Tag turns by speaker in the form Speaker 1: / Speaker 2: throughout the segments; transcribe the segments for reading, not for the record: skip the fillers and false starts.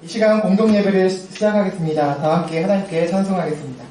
Speaker 1: 이 시간 공동 예배를 시작하겠습니다. 다 함께 하나님께 찬송하겠습니다.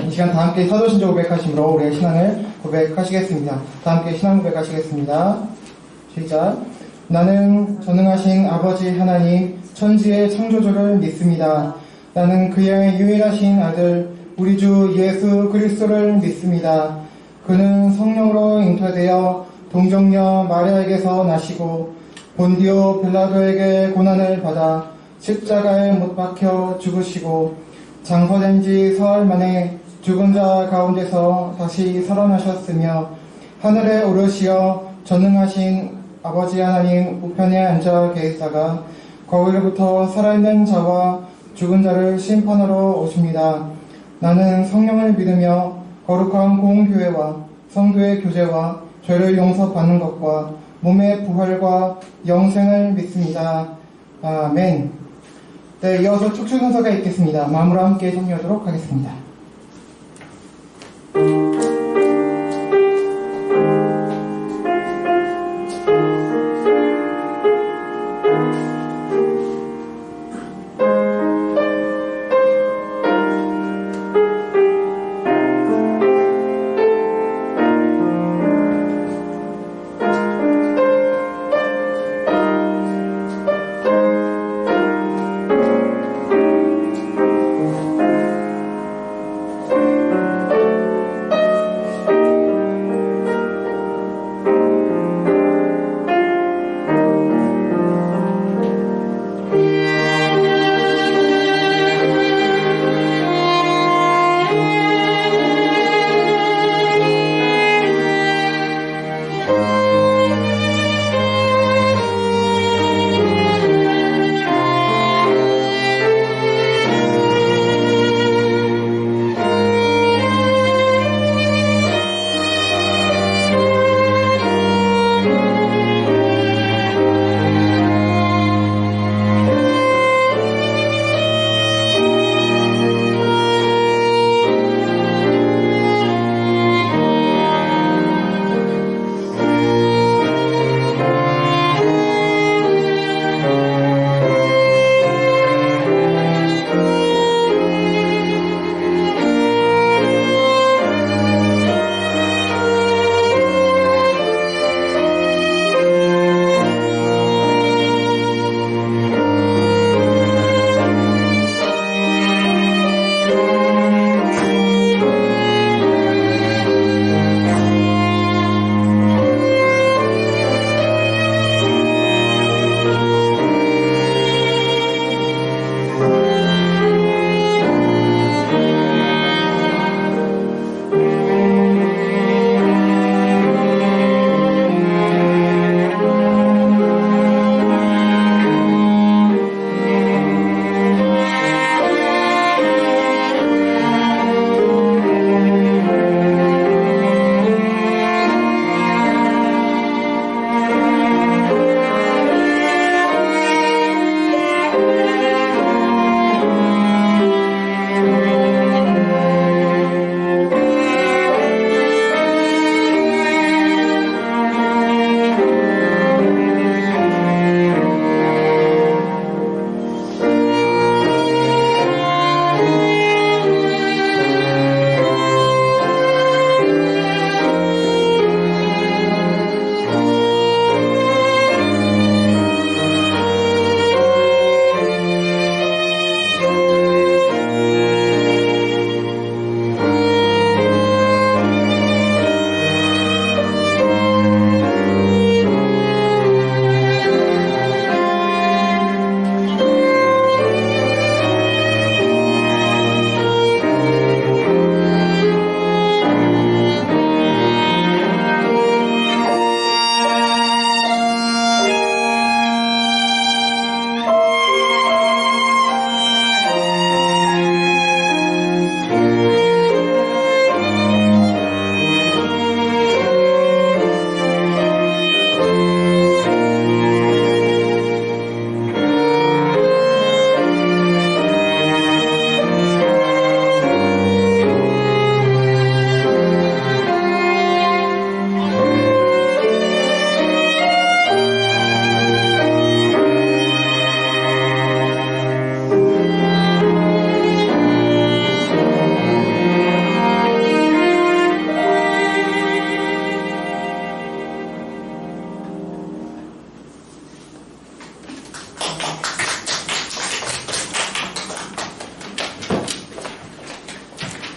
Speaker 2: 이 시간 다 함께 사도신조 고백하심으로 우리의 신앙을 고백하시겠습니다. 다 함께 신앙 고백하시겠습니다. 시작. 나는 전능하신 아버지 하나님 천지의 창조주를 믿습니다. 나는 그의 유일하신 아들 우리 주 예수 그리스도를 믿습니다. 그는 성령으로 잉태되어 동정녀 마리아에게서 나시고 본디오 빌라도에게 고난을 받아 십자가에 못 박혀 죽으시고 장사된 지 사흘 만에 죽은 자 가운데서 다시 살아나셨으며 하늘에 오르시어 전능하신 아버지 하나님 우편에 앉아 계시다가 거기로부터 살아있는 자와 죽은 자를 심판하러 오십니다. 나는 성령을 믿으며 거룩한 공교회와 성도의 교제와 죄를 용서받는 것과 몸의 부활과 영생을 믿습니다. 아멘. 네, 이어서 촉출 순서가 있겠습니다. 마음으로 함께 정리하도록 하겠습니다.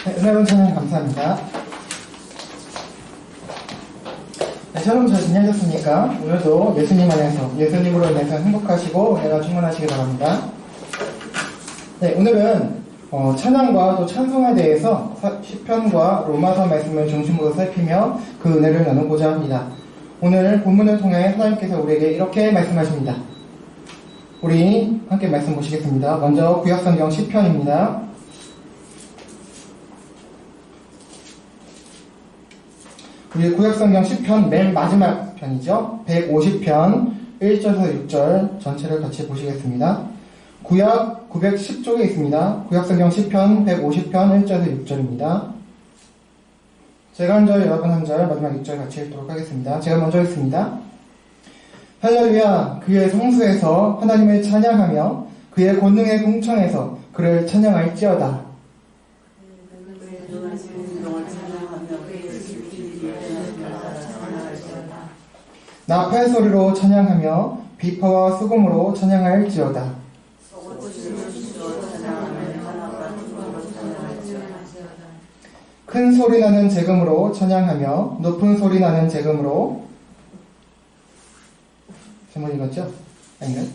Speaker 2: 네, 은혜로운 찬양 감사합니다. 네, 여러분 잘 지내셨습니까? 오늘도 예수님 안에서, 예수님으로 인해서 행복하시고 은혜가 충만하시기 바랍니다. 네, 오늘은 찬양과 또 찬송에 대해서 시편과 로마서 말씀을 중심으로 살피며 그 은혜를 나누고자 합니다. 오늘 본문을 통해 하나님께서 우리에게 이렇게 말씀하십니다. 우리 함께 말씀 보시겠습니다. 먼저 구약성경 시편입니다. 우리 구약성경 시편 맨 마지막 편이죠. 150편 1절에서 6절 전체를 같이 보시겠습니다. 구약 910쪽에 있습니다. 구약성경 시편 150편 1절에서 6절입니다. 제가 한 절, 여러분 한 절, 마지막 6절 같이 읽도록 하겠습니다. 제가 먼저 읽습니다. 할렐루야, 그의 성수에서 하나님을 찬양하며 그의 권능의 궁창에서 그를 찬양할지어다. 나팔 소리로 찬양하며 비파와 수금으로 찬양할지어다. 큰 소리 나는 재금으로 찬양하며 높은 소리 나는 재금으로 잘못 읽었죠? 아닌가요?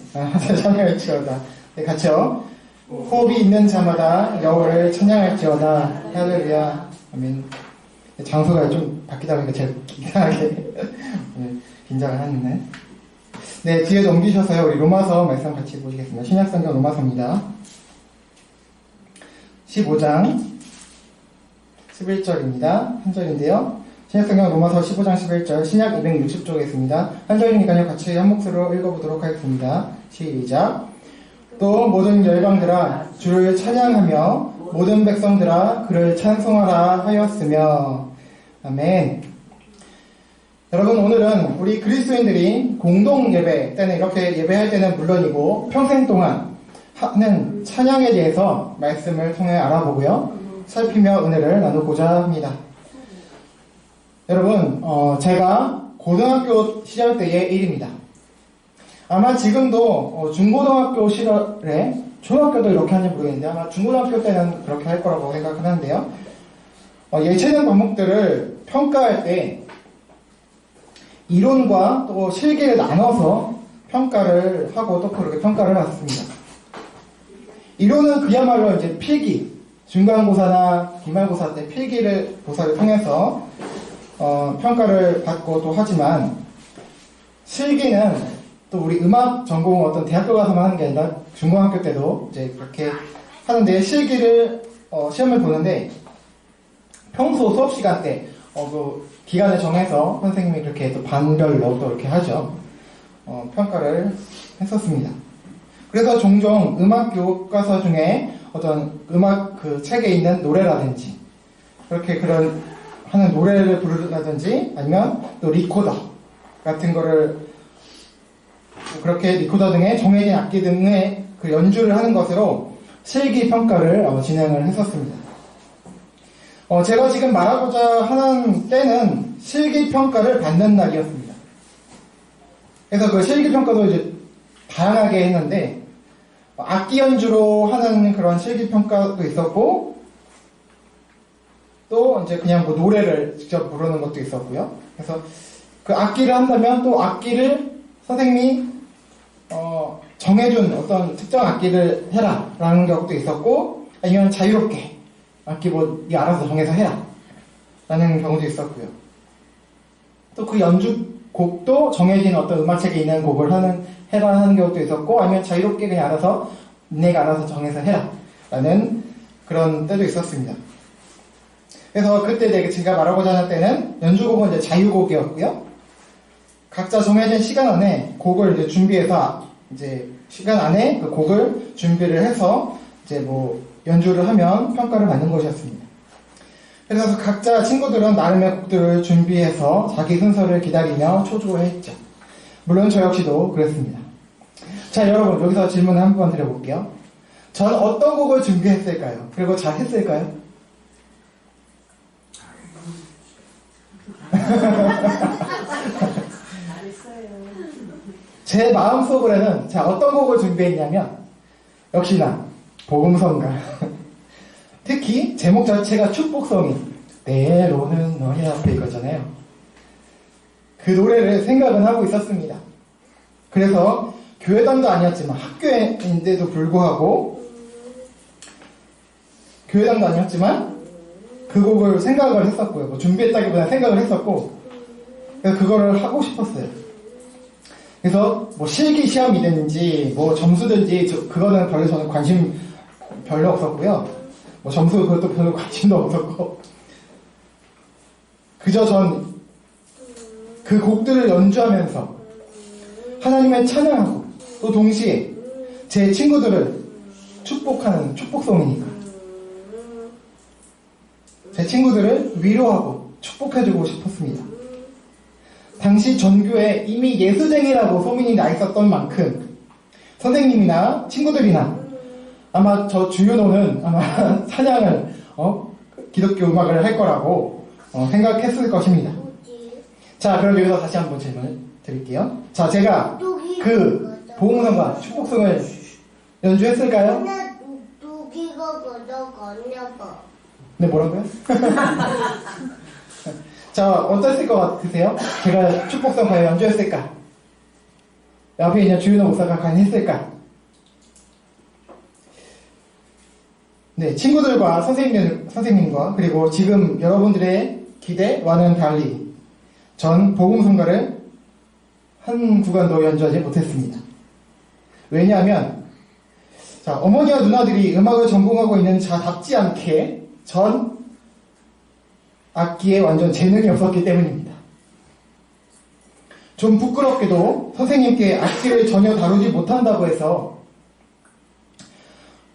Speaker 2: 찬양할지어다. 네, 같이요. 호흡이 있는 자마다 여호와를 찬양할지어다. 할렐루야. 아멘. 장소가 좀 바뀌다 보니까 제가 이상하게 긴장을 하는데. 네, 뒤에 넘기셔서요. 우리 로마서 말씀 같이 보시겠습니다. 신약성경 로마서입니다. 15장 11절입니다. 한 절인데요. 신약성경 로마서 15장 11절 신약 260쪽에 있습니다. 한 절이니까요. 같이 한 목소리로 읽어보도록 하겠습니다. 시작. 또 모든 열방들아 주를 찬양하며 모든 백성들아 그를 찬송하라 하였으며. 아멘. 여러분, 오늘은 우리 그리스도인들이 공동 예배 때는 이렇게 예배할 때는 물론이고 평생 동안 하는 찬양에 대해서 말씀을 통해 알아보고요. 살피며 은혜를 나누고자 합니다. 여러분, 제가 고등학교 시절 때의 일입니다. 아마 지금도 중고등학교 시절에 초등학교도 이렇게 하는지 모르겠는데 아마 중고등학교 때는 그렇게 할 거라고 생각하는데요. 예체능 과목들을 평가할 때 이론과 또 실기를 나눠서 평가를 하고 또 그렇게 평가를 받습니다. 이론은 그야말로 이제 필기, 중간고사나 기말고사 때 필기를 고사를 통해서 평가를 받고 또 하지만 실기는 또 우리 음악 전공 어떤 대학교 가서만 하는 게 아니라 중고등학교 때도 이제 그렇게 하는데 실기를 시험을 보는데 평소 수업 시간 때 그 기간을 정해서 선생님이 그렇게 또 반별로 또 이렇게 하죠. 평가를 했었습니다. 그래서 종종 음악 교과서 중에 어떤 음악 그 책에 있는 노래라든지 그렇게 그런 하는 노래를 부르다든지 아니면 또 리코더 같은 거를 그렇게 리코더 등의 정해진 악기 등의 그 연주를 하는 것으로 실기 평가를 진행을 했었습니다. 제가 지금 말하고자 하는 때는 실기 평가를 받는 날이었습니다. 그래서 그 실기 평가도 이제 다양하게 했는데 악기 연주로 하는 그런 실기 평가도 있었고 또 이제 그냥 뭐 노래를 직접 부르는 것도 있었고요. 그래서 그 악기를 한다면 또 악기를 선생님이 정해준 어떤 특정 악기를 해라 라는 경우도 있었고 아니면 자유롭게 악기 뭐 네 알아서 정해서 해라 라는 경우도 있었고요. 또 그 연주곡도 정해진 어떤 음악책에 있는 곡을 해라 하는 경우도 있었고 아니면 자유롭게 그냥 알아서 내가 알아서 정해서 해라 라는 그런 때도 있었습니다. 그래서 그때 제가 말하고자 하는 때는 연주곡은 이제 자유곡이었고요. 각자 정해진 시간 안에 곡을 이제 준비해서 이제 시간 안에 그 곡을 준비를 해서 이제 뭐 연주를 하면 평가를 받는 것이었습니다. 그래서 각자 친구들은 나름의 곡들을 준비해서 자기 순서를 기다리며 초조해 했죠. 물론 저 역시도 그랬습니다. 자, 여러분 여기서 질문을 한번 드려볼게요. 전 어떤 곡을 준비했을까요? 그리고 잘 했을까요? 제 마음속으로는 자 어떤 곡을 준비했냐면 역시나 복음성가 특히 제목 자체가 축복성인 때로는 너희 앞에 이거잖아요. 그 노래를 생각은 하고 있었습니다. 그래서 교회당도 아니었지만 학교인데도 불구하고 교회당도 아니었지만 그 곡을 생각을 했었고요. 뭐 준비했다기보다 생각을 했었고 그래서 그거를 하고 싶었어요. 그래서 뭐 실기 시험이든지 뭐 점수든지 그거는 별로 저는 관심 별로 없었고요. 뭐 점수 그것도 별로 관심도 없었고 그저 전 그 곡들을 연주하면서 하나님을 찬양하고 또 동시에 제 친구들을 축복하는 축복송이니까 제 친구들을 위로하고 축복해주고 싶었습니다. 당시 전교에 이미 예수쟁이라고 소문이 나 있었던 만큼 선생님이나 친구들이나 아마 저 주윤호는 아마 찬양을 기독교 음악을 할 거라고 생각했을 것입니다. 자, 그럼 여기서 다시 한번 질문을 드릴게요. 자, 제가 그 보험성과 축복성을 연주했을까요? 네, 뭐라고요? 자, 어땠을 것 같으세요? 제가 축복성 과연 연주했을까? 옆에 있는 주윤호 목사가 과연 했을까? 네, 친구들과 선생님과 그리고 지금 여러분들의 기대와는 달리 전 복음성가를 한 구간도 연주하지 못했습니다. 왜냐하면 자, 어머니와 누나들이 음악을 전공하고 있는 자답지 않게 전 악기에 완전 재능이 없었기 때문입니다. 좀 부끄럽게도 선생님께 악기를 전혀 다루지 못한다고 해서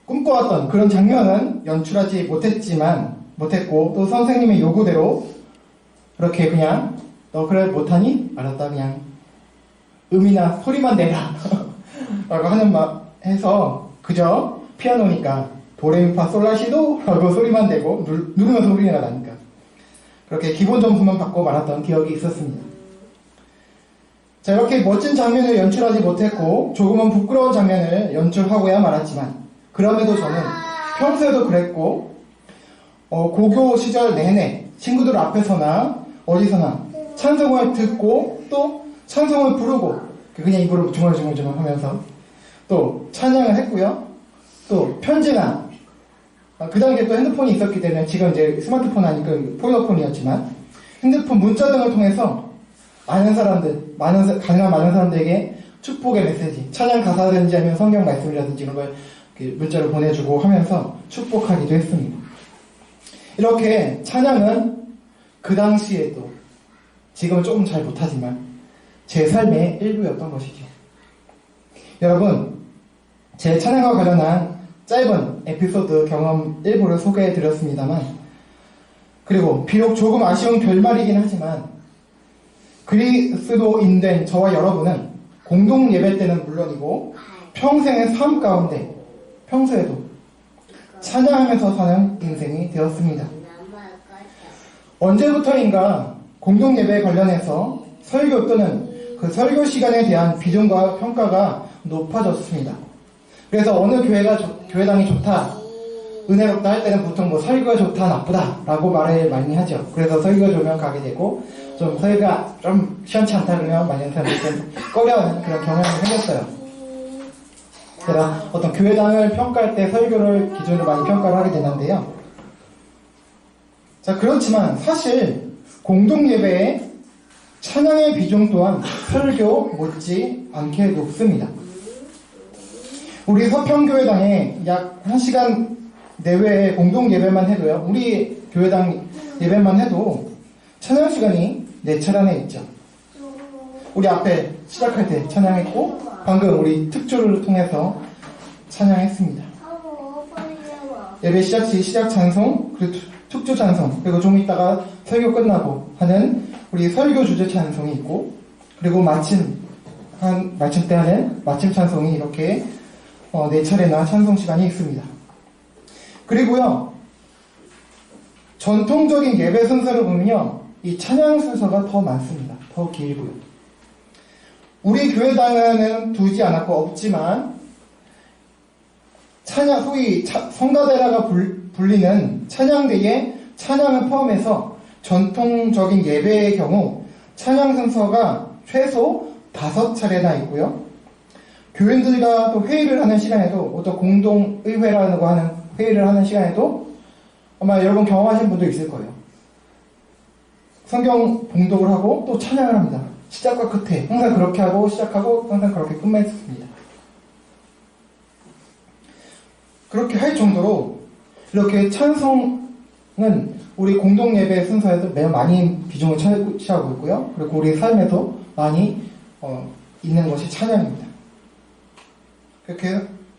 Speaker 2: 꿈꿔왔던 그런 장면은 연출하지 못했고 또 선생님의 요구대로 그렇게 그냥 너 그래 못하니? 알았다 그냥 음이나 소리만 내라 라고 해서 그저 피아노니까 도레미파 솔라시도 라고 소리만 내고 누르면 소리가 나니까 그렇게 기본 점수만 받고 말았던 기억이 있었습니다. 자, 이렇게 멋진 장면을 연출하지 못했고 조금은 부끄러운 장면을 연출하고야 말았지만 그럼에도 저는 평소에도 그랬고 고교 시절 내내 친구들 앞에서나 어디서나 찬송을 듣고 또 찬송을 부르고 그냥 입으로 중얼중얼 하면서 또 찬양을 했고요. 또 편지나 그 당시에 또 핸드폰이 있었기 때문에 지금 이제 스마트폰 아니까 폴더폰이었지만 핸드폰 문자 등을 통해서 가능한 많은 사람들에게 축복의 메시지, 찬양 가사든지 아니면 성경 말씀이라든지 이런 걸 문자로 보내주고 하면서 축복하기도 했습니다. 이렇게 찬양은 그 당시에도 지금은 조금 잘 못하지만 제 삶의 일부였던 것이죠. 여러분, 제 찬양과 관련한 짧은 에피소드 경험 일부를 소개해드렸습니다만 그리고 비록 조금 아쉬운 결말이긴 하지만 그리스도인 된 저와 여러분은 공동 예배 때는 물론이고 평생의 삶 가운데 평소에도 찬양하면서 사는 인생이 되었습니다. 언제부터인가 공동 예배에 관련해서 설교 또는 그 설교 시간에 대한 비중과 평가가 높아졌습니다. 그래서 어느 교회당이 좋다, 은혜롭다 할 때는 보통 뭐 설교가 좋다, 나쁘다 라고 말을 많이 하죠. 그래서 설교가 좋으면 가게 되고 좀 설교가 좀 시원치 않다 그러면 많은 사람들이 좀 꺼려하는 그런 경향이 생겼어요. 제가 어떤 교회당을 평가할 때 설교를 기준으로 많이 평가를 하게 되는데요. 자, 그렇지만 사실 공동예배의 찬양의 비중 또한 설교 못지 않게 높습니다. 우리 서평교회당에 약 1시간 내외의 공동예배만 해도요, 우리 교회당 예배만 해도 찬양 시간이 4차례 안에 있죠. 우리 앞에 시작할 때 찬양했고 방금 우리 특조를 통해서 찬양했습니다. 예배 시작 시 시작 찬송, 그리고 특조 찬송, 그리고 좀 이따가 설교 끝나고 하는 우리 설교 주제 찬송이 있고, 그리고 마침 때 하는 마침 찬송이 이렇게 4차례나 찬송 시간이 있습니다. 그리고요, 전통적인 예배 순서를 보면요, 이 찬양 순서가 더 많습니다. 더 길고요. 우리 교회당에는 두지 않았고 없지만 찬양, 소위 성가대라가 불리는 찬양대에 찬양을 포함해서 전통적인 예배의 경우 찬양 순서가 최소 5차례나 있고요. 교인들과 또 회의를 하는 시간에도, 또 공동의회라고 하는 회의를 하는 시간에도 아마 여러분 경험하신 분도 있을 거예요. 성경 봉독을 하고 또 찬양을 합니다. 시작과 끝에 항상 그렇게 하고 시작하고 항상 그렇게 끝맺습니다. 그렇게 할 정도로 이렇게 찬송은 우리 공동예배 순서에도 매우 많이 비중을 차지하고 있고요. 그리고 우리 삶에도 많이 있는 것이 찬양입니다.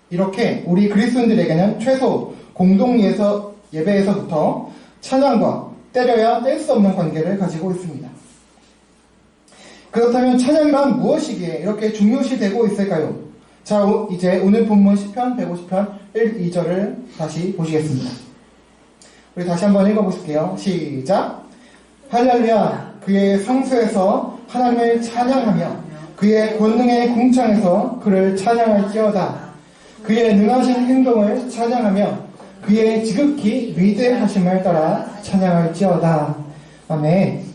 Speaker 2: 이렇게 우리 그리스도인들에게는 최소 공동예배에서부터 찬양과 때려야 뗄 수 없는 관계를 가지고 있습니다. 그렇다면 찬양이란 무엇이기에 이렇게 중요시되고 있을까요? 자, 이제 오늘 본문 시편 150편 1, 2절을 다시 보시겠습니다. 우리 다시 한번 읽어보실게요. 시작! 할렐루야! 그의 성소에서 하나님을 찬양하며 그의 권능의 궁창에서 그를 찬양할지어다. 그의 능하신 행동을 찬양하며 그의 지극히 위대하심을 따라 찬양할지어다. 아멘.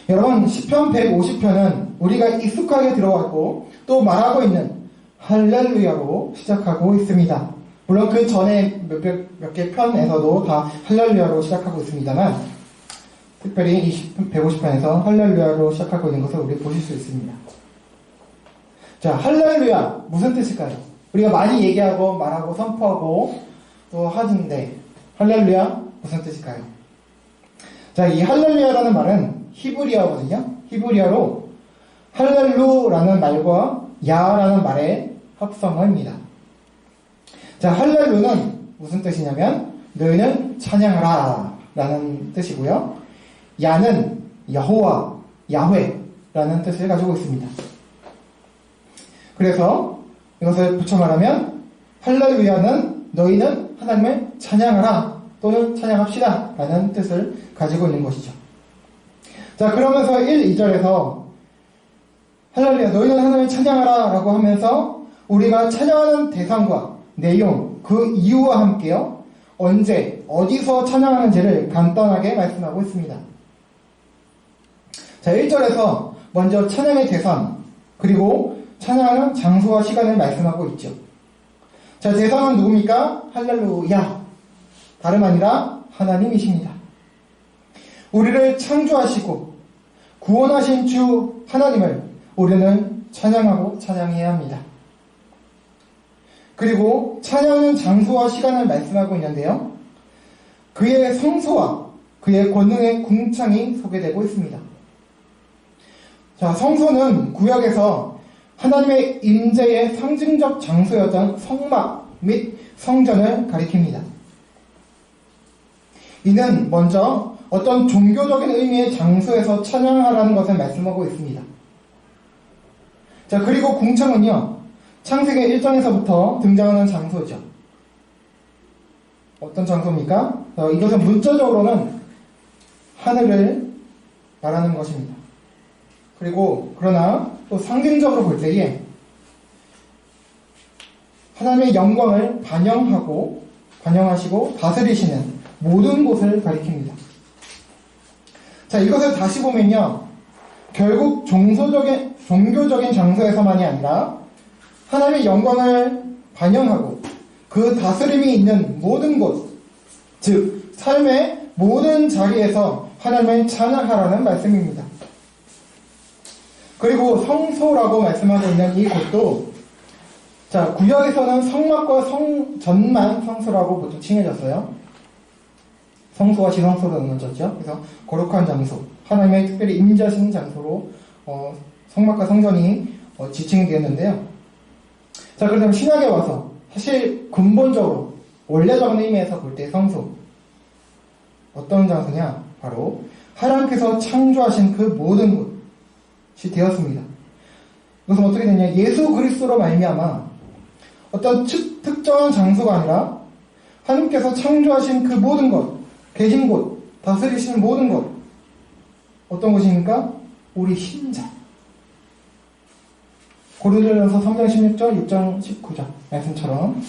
Speaker 2: 여러분, 시편 150편은 우리가 익숙하게 들어왔고 또 말하고 있는 할렐루야로 시작하고 있습니다. 물론 그 전에 몇 개 편에서도 다 할렐루야로 시작하고 있습니다만, 특별히 이 150편에서 할렐루야로 시작하고 있는 것을 우리 보실 수 있습니다. 자, 할렐루야 무슨 뜻일까요? 우리가 많이 얘기하고 말하고 선포하고 또 하는데 할렐루야 무슨 뜻일까요? 자, 이 할렐루야라는 말은 히브리어거든요. 히브리어로 할렐루라는 말과 야라는 말의 합성어입니다. 자, 할렐루는 무슨 뜻이냐면 너희는 찬양하라 라는 뜻이고요. 야는 여호와, 야훼라는 뜻을 가지고 있습니다. 그래서 이것을 붙여 말하면 할렐루야는 너희는 하나님을 찬양하라 또는 찬양합시다 라는 뜻을 가지고 있는 것이죠. 자, 그러면서 1, 2절에서 할렐루야 너희는 하나님을 찬양하라 라고 하면서 우리가 찬양하는 대상과 내용, 그 이유와 함께요, 언제, 어디서 찬양하는지를 간단하게 말씀하고 있습니다. 자, 1절에서 먼저 찬양의 대상, 그리고 찬양하는 장소와 시간을 말씀하고 있죠. 자, 대상은 누굽니까? 할렐루야. 다름 아니라 하나님이십니다. 우리를 창조하시고 구원하신 주 하나님을 우리는 찬양하고 찬양해야 합니다. 그리고 찬양하는 장소와 시간을 말씀하고 있는데요. 그의 성소와 그의 권능의 궁창이 소개되고 있습니다. 자, 성소는 구약에서 하나님의 임재의 상징적 장소였던 성막 및 성전을 가리킵니다. 이는 먼저 어떤 종교적인 의미의 장소에서 찬양하라는 것을 말씀하고 있습니다. 자, 그리고 궁창은요, 창세기 1장에서부터 등장하는 장소죠. 어떤 장소입니까? 이것은 문자적으로는 하늘을 말하는 것입니다. 그리고 그러나 또 상징적으로 볼 때에 하나님의 영광을 반영하시고 다스리시는 모든 곳을 가리킵니다. 자, 이것을 다시 보면요, 결국 종교적인 장소에서만이 아니라 하나님의 영광을 반영하고 그 다스림이 있는 모든 곳, 즉 삶의 모든 자리에서 하나님을 찬양하라는 말씀입니다. 그리고 성소라고 말씀하고 있는 이 곳도, 자, 구약에서는 성막과 성전만 성소라고 보통 칭해졌어요. 성소와 지성소로 나눠졌죠. 그래서 거룩한 장소, 하나님의 특별히 임재하시는 장소로 성막과 성전이 지칭이 되었는데요. 자, 그렇다면 신약에 와서 사실 근본적으로 원래적인 의미에서 볼 때 성소, 어떤 장소냐? 바로 하나님께서 창조하신 그 모든 곳이 되었습니다. 이것은 어떻게 되냐? 예수 그리스도로 말미암아 어떤 특정한 장소가 아니라 하나님께서 창조하신 그 모든 것, 계신 곳, 다스리시는 모든 것, 어떤 곳입니까? 우리 심장. 고린도전서 3장 16절, 6장 19절 말씀처럼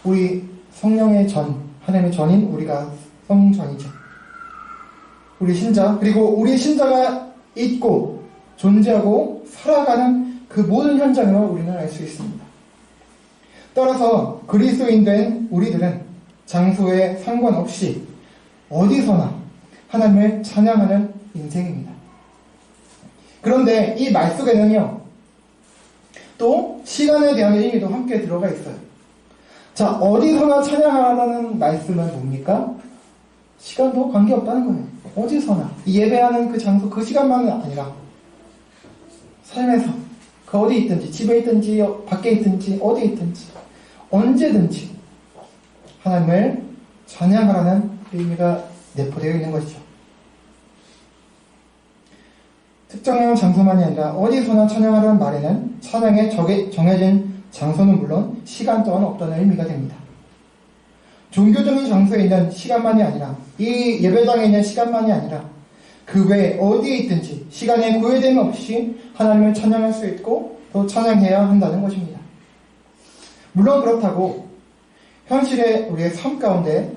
Speaker 2: 우리 성령의 전, 하나님의 전인 우리가 성전이죠. 우리 신자, 그리고 우리 신자가 있고 존재하고 살아가는 그 모든 현장을 우리는 알 수 있습니다. 따라서 그리스도인 된 우리들은 장소에 상관없이 어디서나 하나님을 찬양하는 인생입니다. 그런데 이 말 속에는요, 또 시간에 대한 의미도 함께 들어가 있어요. 자, 어디서나 찬양하라는 말씀은 뭡니까? 시간도 관계없다는 거예요. 어디서나. 예배하는 그 장소, 그 시간만은 아니라 삶에서 그 어디 있든지, 집에 있든지, 밖에 있든지, 어디에 있든지, 언제든지 하나님을 찬양하라는 의미가 내포되어 있는 것이죠. 특정한 장소만이 아니라 어디서나 찬양하라는 말에는 찬양에 정해진 장소는 물론 시간 또한 없다는 의미가 됩니다. 종교적인 장소에 있는 시간만이 아니라 이 예배당에 있는 시간만이 아니라 그 외에 어디에 있든지 시간에 구애됨 없이 하나님을 찬양할 수 있고 또 찬양해야 한다는 것입니다. 물론 그렇다고 현실의 우리의 삶 가운데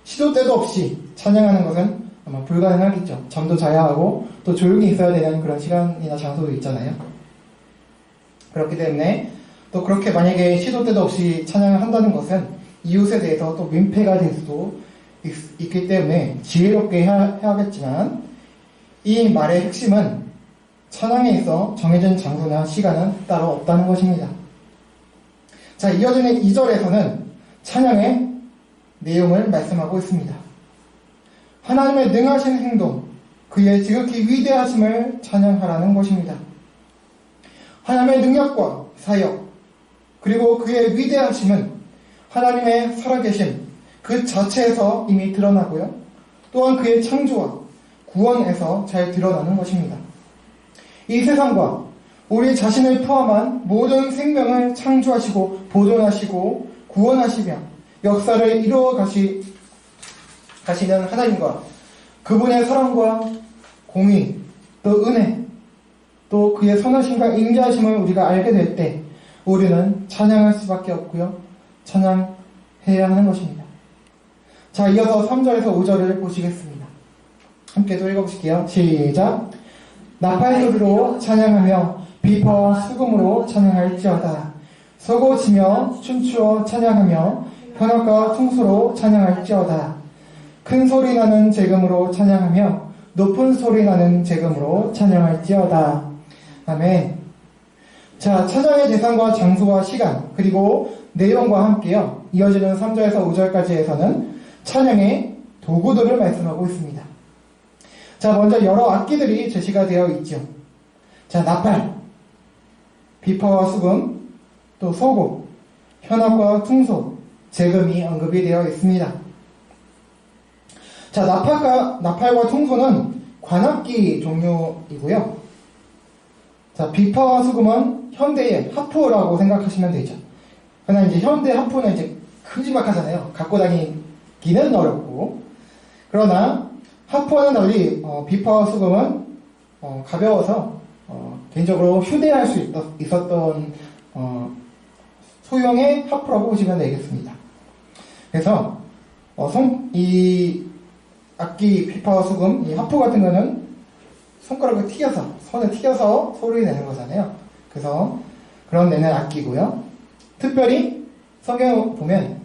Speaker 2: 시도 때도 없이 찬양하는 것은 아마 불가능하겠죠. 잠도 자야 하고 또 조용히 있어야 되는 그런 시간이나 장소도 있잖아요. 그렇기 때문에 또 그렇게 만약에 시도 때도 없이 찬양을 한다는 것은 이웃에 대해서 또 민폐가 될 수도 있기 때문에 지혜롭게 해야겠지만 이 말의 핵심은 찬양에 있어 정해진 장소나 시간은 따로 없다는 것입니다. 자, 이어지는 2절에서는 찬양의 내용을 말씀하고 있습니다. 하나님의 능하신 행동, 그의 지극히 위대하심을 찬양하라는 것입니다. 하나님의 능력과 사역, 그리고 그의 위대하심은 하나님의 살아계심 그 자체에서 이미 드러나고요. 또한 그의 창조와 구원에서 잘 드러나는 것입니다. 이 세상과 우리 자신을 포함한 모든 생명을 창조하시고 보존하시고 구원하시며 역사를 이루어 가시는 하나님과 그분의 사랑과 공의, 또 은혜, 또 그의 선하심과 인자하심을 우리가 알게 될 때 우리는 찬양할 수밖에 없고요. 찬양해야 하는 것입니다. 자, 이어서 3절에서 5절을 보시겠습니다. 함께 또 읽어보실게요. 시작. 나팔 소리로 찬양하며 비파와 수금으로 찬양할지어다. 서고 치며 춤추어 찬양하며 현악과 퉁소로 찬양할지어다. 큰 소리 나는 재금으로 찬양하며 높은 소리 나는 재금으로 찬양할지어다. 아멘. 자, 찬양의 대상과 장소와 시간 그리고 내용과 함께요. 이어지는 3절에서 5절까지에서는 찬양의 도구들을 말씀하고 있습니다. 자, 먼저 여러 악기들이 제시가 되어 있죠. 자, 나팔, 비파와 수금, 또 소고, 현악과 퉁소, 재금이 언급이 되어 있습니다. 자, 나팔과 퉁소는 관악기 종류이고요. 자, 비파와 수금은 현대의 하프라고 생각하시면 되죠. 그러나 이제 현대 하프는 이제 큼지막하잖아요. 갖고 다니기는 어렵고. 그러나 하프와는 달리 비파와 수금은 가벼워서 개인적으로 휴대할 수 있었던 소형의 하프라고 보시면 되겠습니다. 그래서 이 악기 비파와 수금, 이 하프 같은 거는 손가락을 튀겨서 손을 튀겨서 소리를 내는 거잖아요. 그래서 그런 내는 악기고요. 특별히 성경을 보면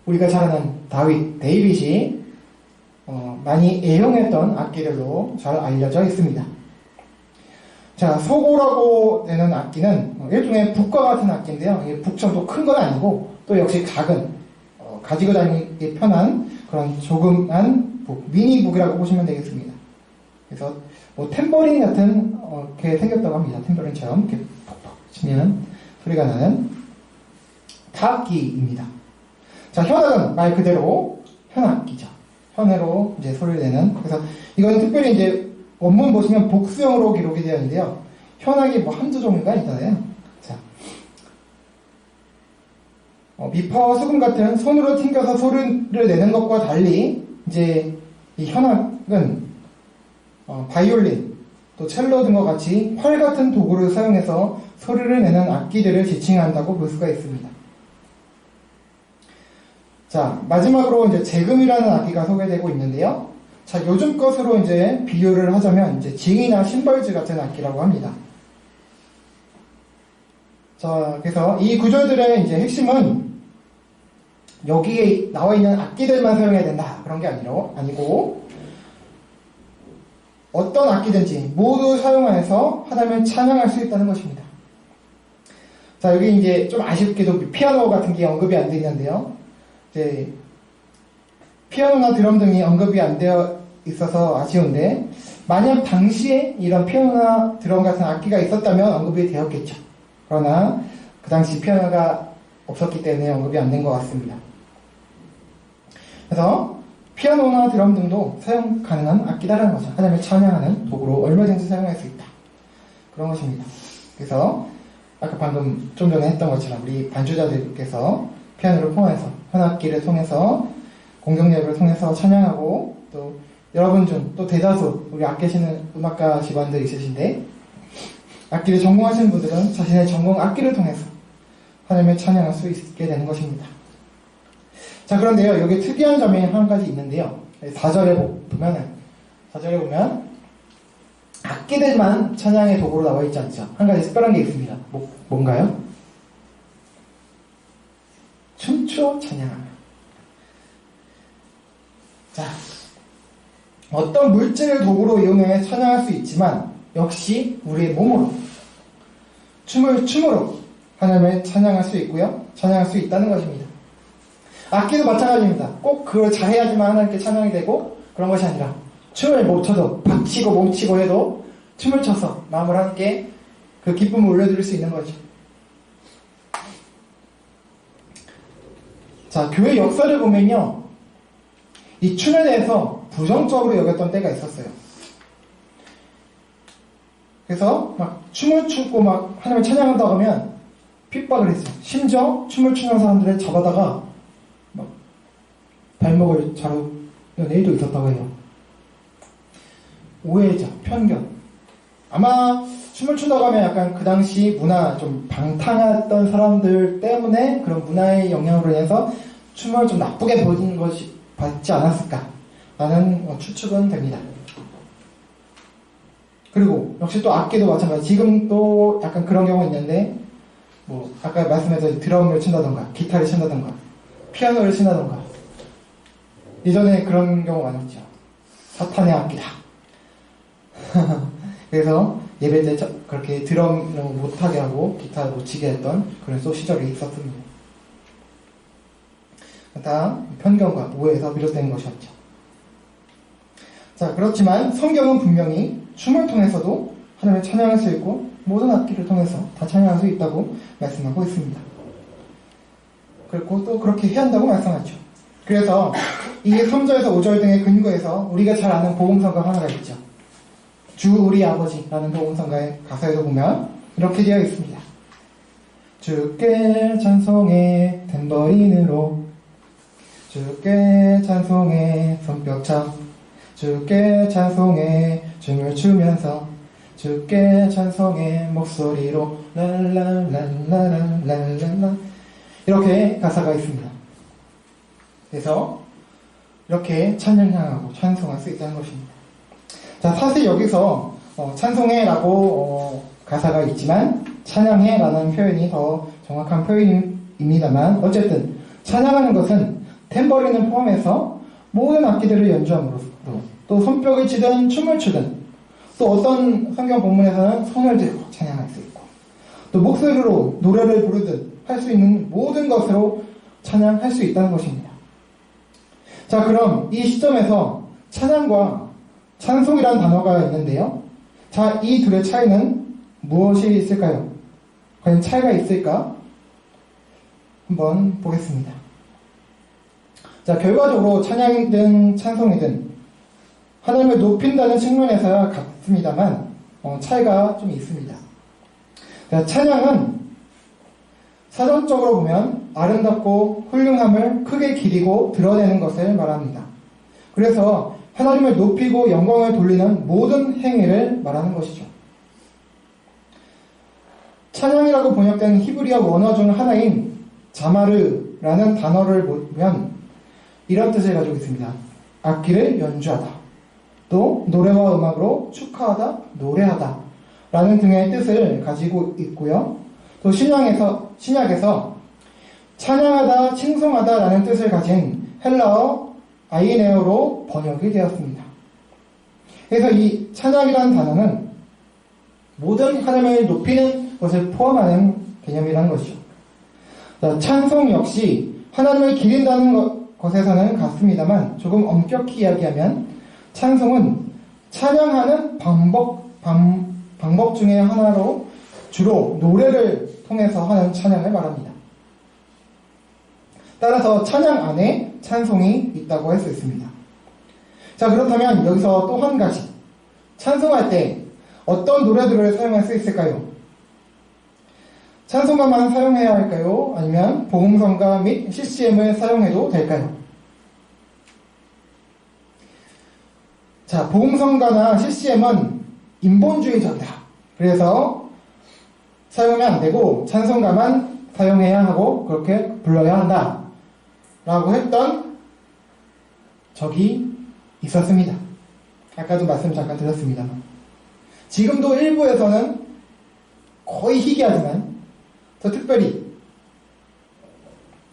Speaker 2: 우리가 잘 아는 데이빗이 많이 애용했던 악기들로 잘 알려져 있습니다. 자, 소고라고 되는 악기는 일종의 북과 같은 악기인데요. 이게 북처럼 또 큰 건 아니고 또 역시 작은 가지고 다니기 편한 그런 조그만 북, 미니북이라고 보시면 되겠습니다. 그래서 뭐 탬버린 같은 이렇게 생겼다고 합니다. 탬버린처럼 이렇게 퍽퍽 치면 소리가 나는 타악기입니다. 자, 현악은 말 그대로 현악기죠. 현으로 이제 소리를 내는. 그래서 이거는 특별히 이제 원문 보시면 복수형으로 기록이 되어 있는데요. 현악이 뭐 한두 종류가 있잖아요. 자, 비파와 수금 같은 손으로 튕겨서 소리를 내는 것과 달리 이제 이 현악은 바이올린, 또 첼로 등과 같이 활 같은 도구를 사용해서 소리를 내는 악기들을 지칭한다고 볼 수가 있습니다. 자, 마지막으로 이제 재금이라는 악기가 소개되고 있는데요. 자, 요즘 것으로 이제 비교를 하자면 이제 징이나 심벌즈 같은 악기라고 합니다. 자, 그래서 이 구절들의 이제 핵심은 여기에 나와 있는 악기들만 사용해야 된다. 그런 게 아니고 어떤 악기든지 모두 사용해서 하나님을 찬양할 수 있다는 것입니다. 자, 여기 이제 좀 아쉽게도 피아노 같은 게 언급이 안 되어 있는데요. 이제 피아노나 드럼 등이 언급이 안 되어 있어서 아쉬운데, 만약 당시에 이런 피아노나 드럼 같은 악기가 있었다면 언급이 되었겠죠. 그러나 그 당시 피아노가 없었기 때문에 언급이 안 된 것 같습니다. 그래서 피아노나 드럼 등도 사용 가능한 악기다라는 거죠. 하나님을 찬양하는 도구로 얼마든지 사용할 수 있다. 그런 것입니다. 그래서 아까 방금 좀 전에 했던 것처럼 우리 반주자들께서 피아노를 통해서, 현악기를 통해서, 공경예배를 통해서 찬양하고, 또 여러분 중 또 대다수 우리 아끼시는 음악가 집안들 있으신데, 악기를 전공하시는 분들은 자신의 전공 악기를 통해서 하나님을 찬양할 수 있게 되는 것입니다. 자, 그런데요, 여기 특이한 점이 한 가지 있는데요. 4절에 보면 악기들만 찬양의 도구로 나와 있지 않죠. 한 가지 특별한 게 있습니다. 뭔가요? 춤추어 찬양하며. 자, 어떤 물질을 도구로 이용해 찬양할 수 있지만 역시 우리의 몸으로, 춤으로 하나님을 찬양할 수 있고요, 찬양할 수 있다는 것입니다. 악기도 마찬가지입니다. 꼭 그걸 잘해야지만 하나님께 찬양이 되고 그런 것이 아니라 춤을 못 춰도, 박치고 몸치고 해도 춤을 춰서 마음을 함께 그 기쁨을 올려드릴 수 있는 거죠. 자, 교회 역사를 보면요, 이 춤에 대해서 부정적으로 여겼던 때가 있었어요. 그래서 막 춤을 추고 막 하나님을 찬양한다고 하면 핍박을 했어요. 심지어 춤을 추는 사람들을 잡아다가 막 발목을 자르는 일도 있었다고 해요. 오해죠, 편견. 아마 춤을 춘다고 하면 약간 그 당시 문화 좀 방탕했던 사람들 때문에 그런 문화의 영향으로 인해서 춤을 좀 나쁘게 보는 것이 받지 않았을까라는 추측은 됩니다. 그리고 역시 또 악기도 마찬가지. 지금 또 약간 그런 경우가 있는데, 뭐 아까 말씀드린 드럼을 친다던가 기타를 친다던가 피아노를 친다던가, 이전에 그런 경우가 많았죠. 사탄의 악기다. 그래서 예배 때 그렇게 드럼 이런 거 못하게 하고 기타 못 치게 했던 그런 또 시절이 있었습니다. 다 편견과 오해에서 비롯된 것이었죠. 자, 그렇지만 성경은 분명히 춤을 통해서도 하나님을 찬양할 수 있고 모든 악기를 통해서 다 찬양할 수 있다고 말씀하고 있습니다. 그리고 또 그렇게 해야 한다고 말씀하죠. 그래서 이게 3절에서 5절 등의 근거에서 우리가 잘 아는 복음성가 하나가 있죠. 주 우리 아버지라는 복음성가의 가사에도 보면 이렇게 되어 있습니다. 주께 찬송해 탬버린으로, 주께 찬송해 손뼉쳐, 주께 찬송해 춤을 추면서, 주께 찬송해 목소리로 랄랄랄랄랄랄라, 이렇게 가사가 있습니다. 그래서 이렇게 찬양하고 찬송할 수 있다는 것입니다. 자, 사실 여기서 찬송해라고 가사가 있지만 찬양해라는 표현이 더 정확한 표현입니다만, 어쨌든 찬양하는 것은 탬버린을 포함해서 모든 악기들을 연주함으로써 또 손뼉을 치든 춤을 추든, 또 어떤 성경 본문에서는 손을 들고 찬양할 수 있고, 또 목소리로 노래를 부르든 할 수 있는 모든 것으로 찬양할 수 있다는 것입니다. 자, 그럼 이 시점에서 찬양과 찬송이라는 단어가 있는데요. 자, 이 둘의 차이는 무엇이 있을까요? 과연 차이가 있을까? 한번 보겠습니다. 자, 결과적으로 찬양이든 찬송이든 하나님을 높인다는 측면에서야 같습니다만 차이가 좀 있습니다. 자, 찬양은 사전적으로 보면 아름답고 훌륭함을 크게 기리고 드러내는 것을 말합니다. 그래서 하나님을 높이고 영광을 돌리는 모든 행위를 말하는 것이죠. 찬양이라고 번역된 히브리어 원어 중 하나인 자마르라는 단어를 보면 이런 뜻을 가지고 있습니다. 악기를 연주하다. 또 노래와 음악으로 축하하다, 노래하다 라는 등의 뜻을 가지고 있고요. 또 신약에서 찬양하다, 칭송하다 라는 뜻을 가진 헬라어 아이네어로 번역이 되었습니다. 그래서 이 찬양이라는 단어는 모든 하나님을 높이는 것을 포함하는 개념이라는 것이죠. 찬송 역시 하나님을 기린다는 것에서는 같습니다만 조금 엄격히 이야기하면 찬송은 찬양하는 방법 중에 하나로 주로 노래를 통해서 하는 찬양을 말합니다. 따라서 찬양 안에 찬송이 있다고 할 수 있습니다. 자, 그렇다면 여기서 또 한 가지, 찬송할 때 어떤 노래들을 사용할 수 있을까요? 찬송가만 사용해야 할까요? 아니면 복음성가 및 CCM을 사용해도 될까요? 자, 복음성가나 CCM은 인본주의적이다. 그래서 사용하면 안 되고 찬송가만 사용해야 하고 그렇게 불러야 한다 라고 했던 적이 있었습니다. 아까도 말씀 잠깐 드렸습니다만 지금도 일부에서는 거의 희귀하지만 더 특별히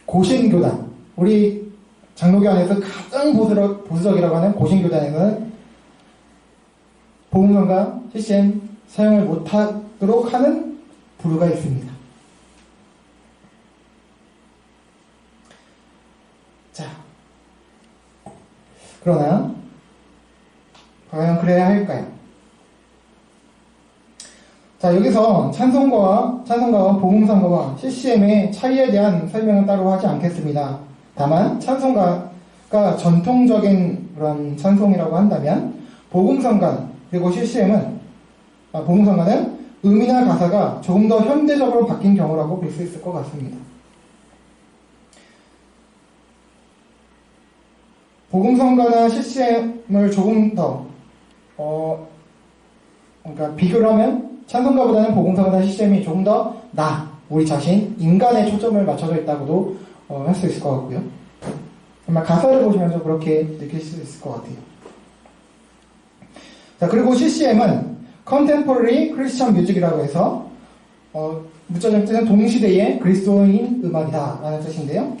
Speaker 2: 고신교단, 우리 장로교 안에서 가장 보수적이라고 하는 고신교단에서는 복음성가 CCM 사용을 못하도록 하는 부류가 있습니다. 자, 그러나 과연 그래야 할까요? 자, 여기서 찬송가와 복음성가와 CCM의 차이에 대한 설명은 따로 하지 않겠습니다. 다만 찬송가가 전통적인 그런 찬송이라고 한다면 복음성가 그리고 복음성가는 음이나 가사가 조금 더 현대적으로 바뀐 경우라고 볼 수 있을 것 같습니다. 복음성가나 CCM을 조금 더 그러니까 비교를 하면 찬송가보다는 복음성가나 CCM이 조금 더 우리 자신, 인간에 초점을 맞춰져 있다고도 할 수 있을 것 같고요. 아마 가사를 보시면서 그렇게 느낄 수 있을 것 같아요. 자, 그리고 CCM은 Contemporary Christian Music이라고 해서 문자적 뜻은 동시대의 그리스도인 음악이다 라는 뜻인데요.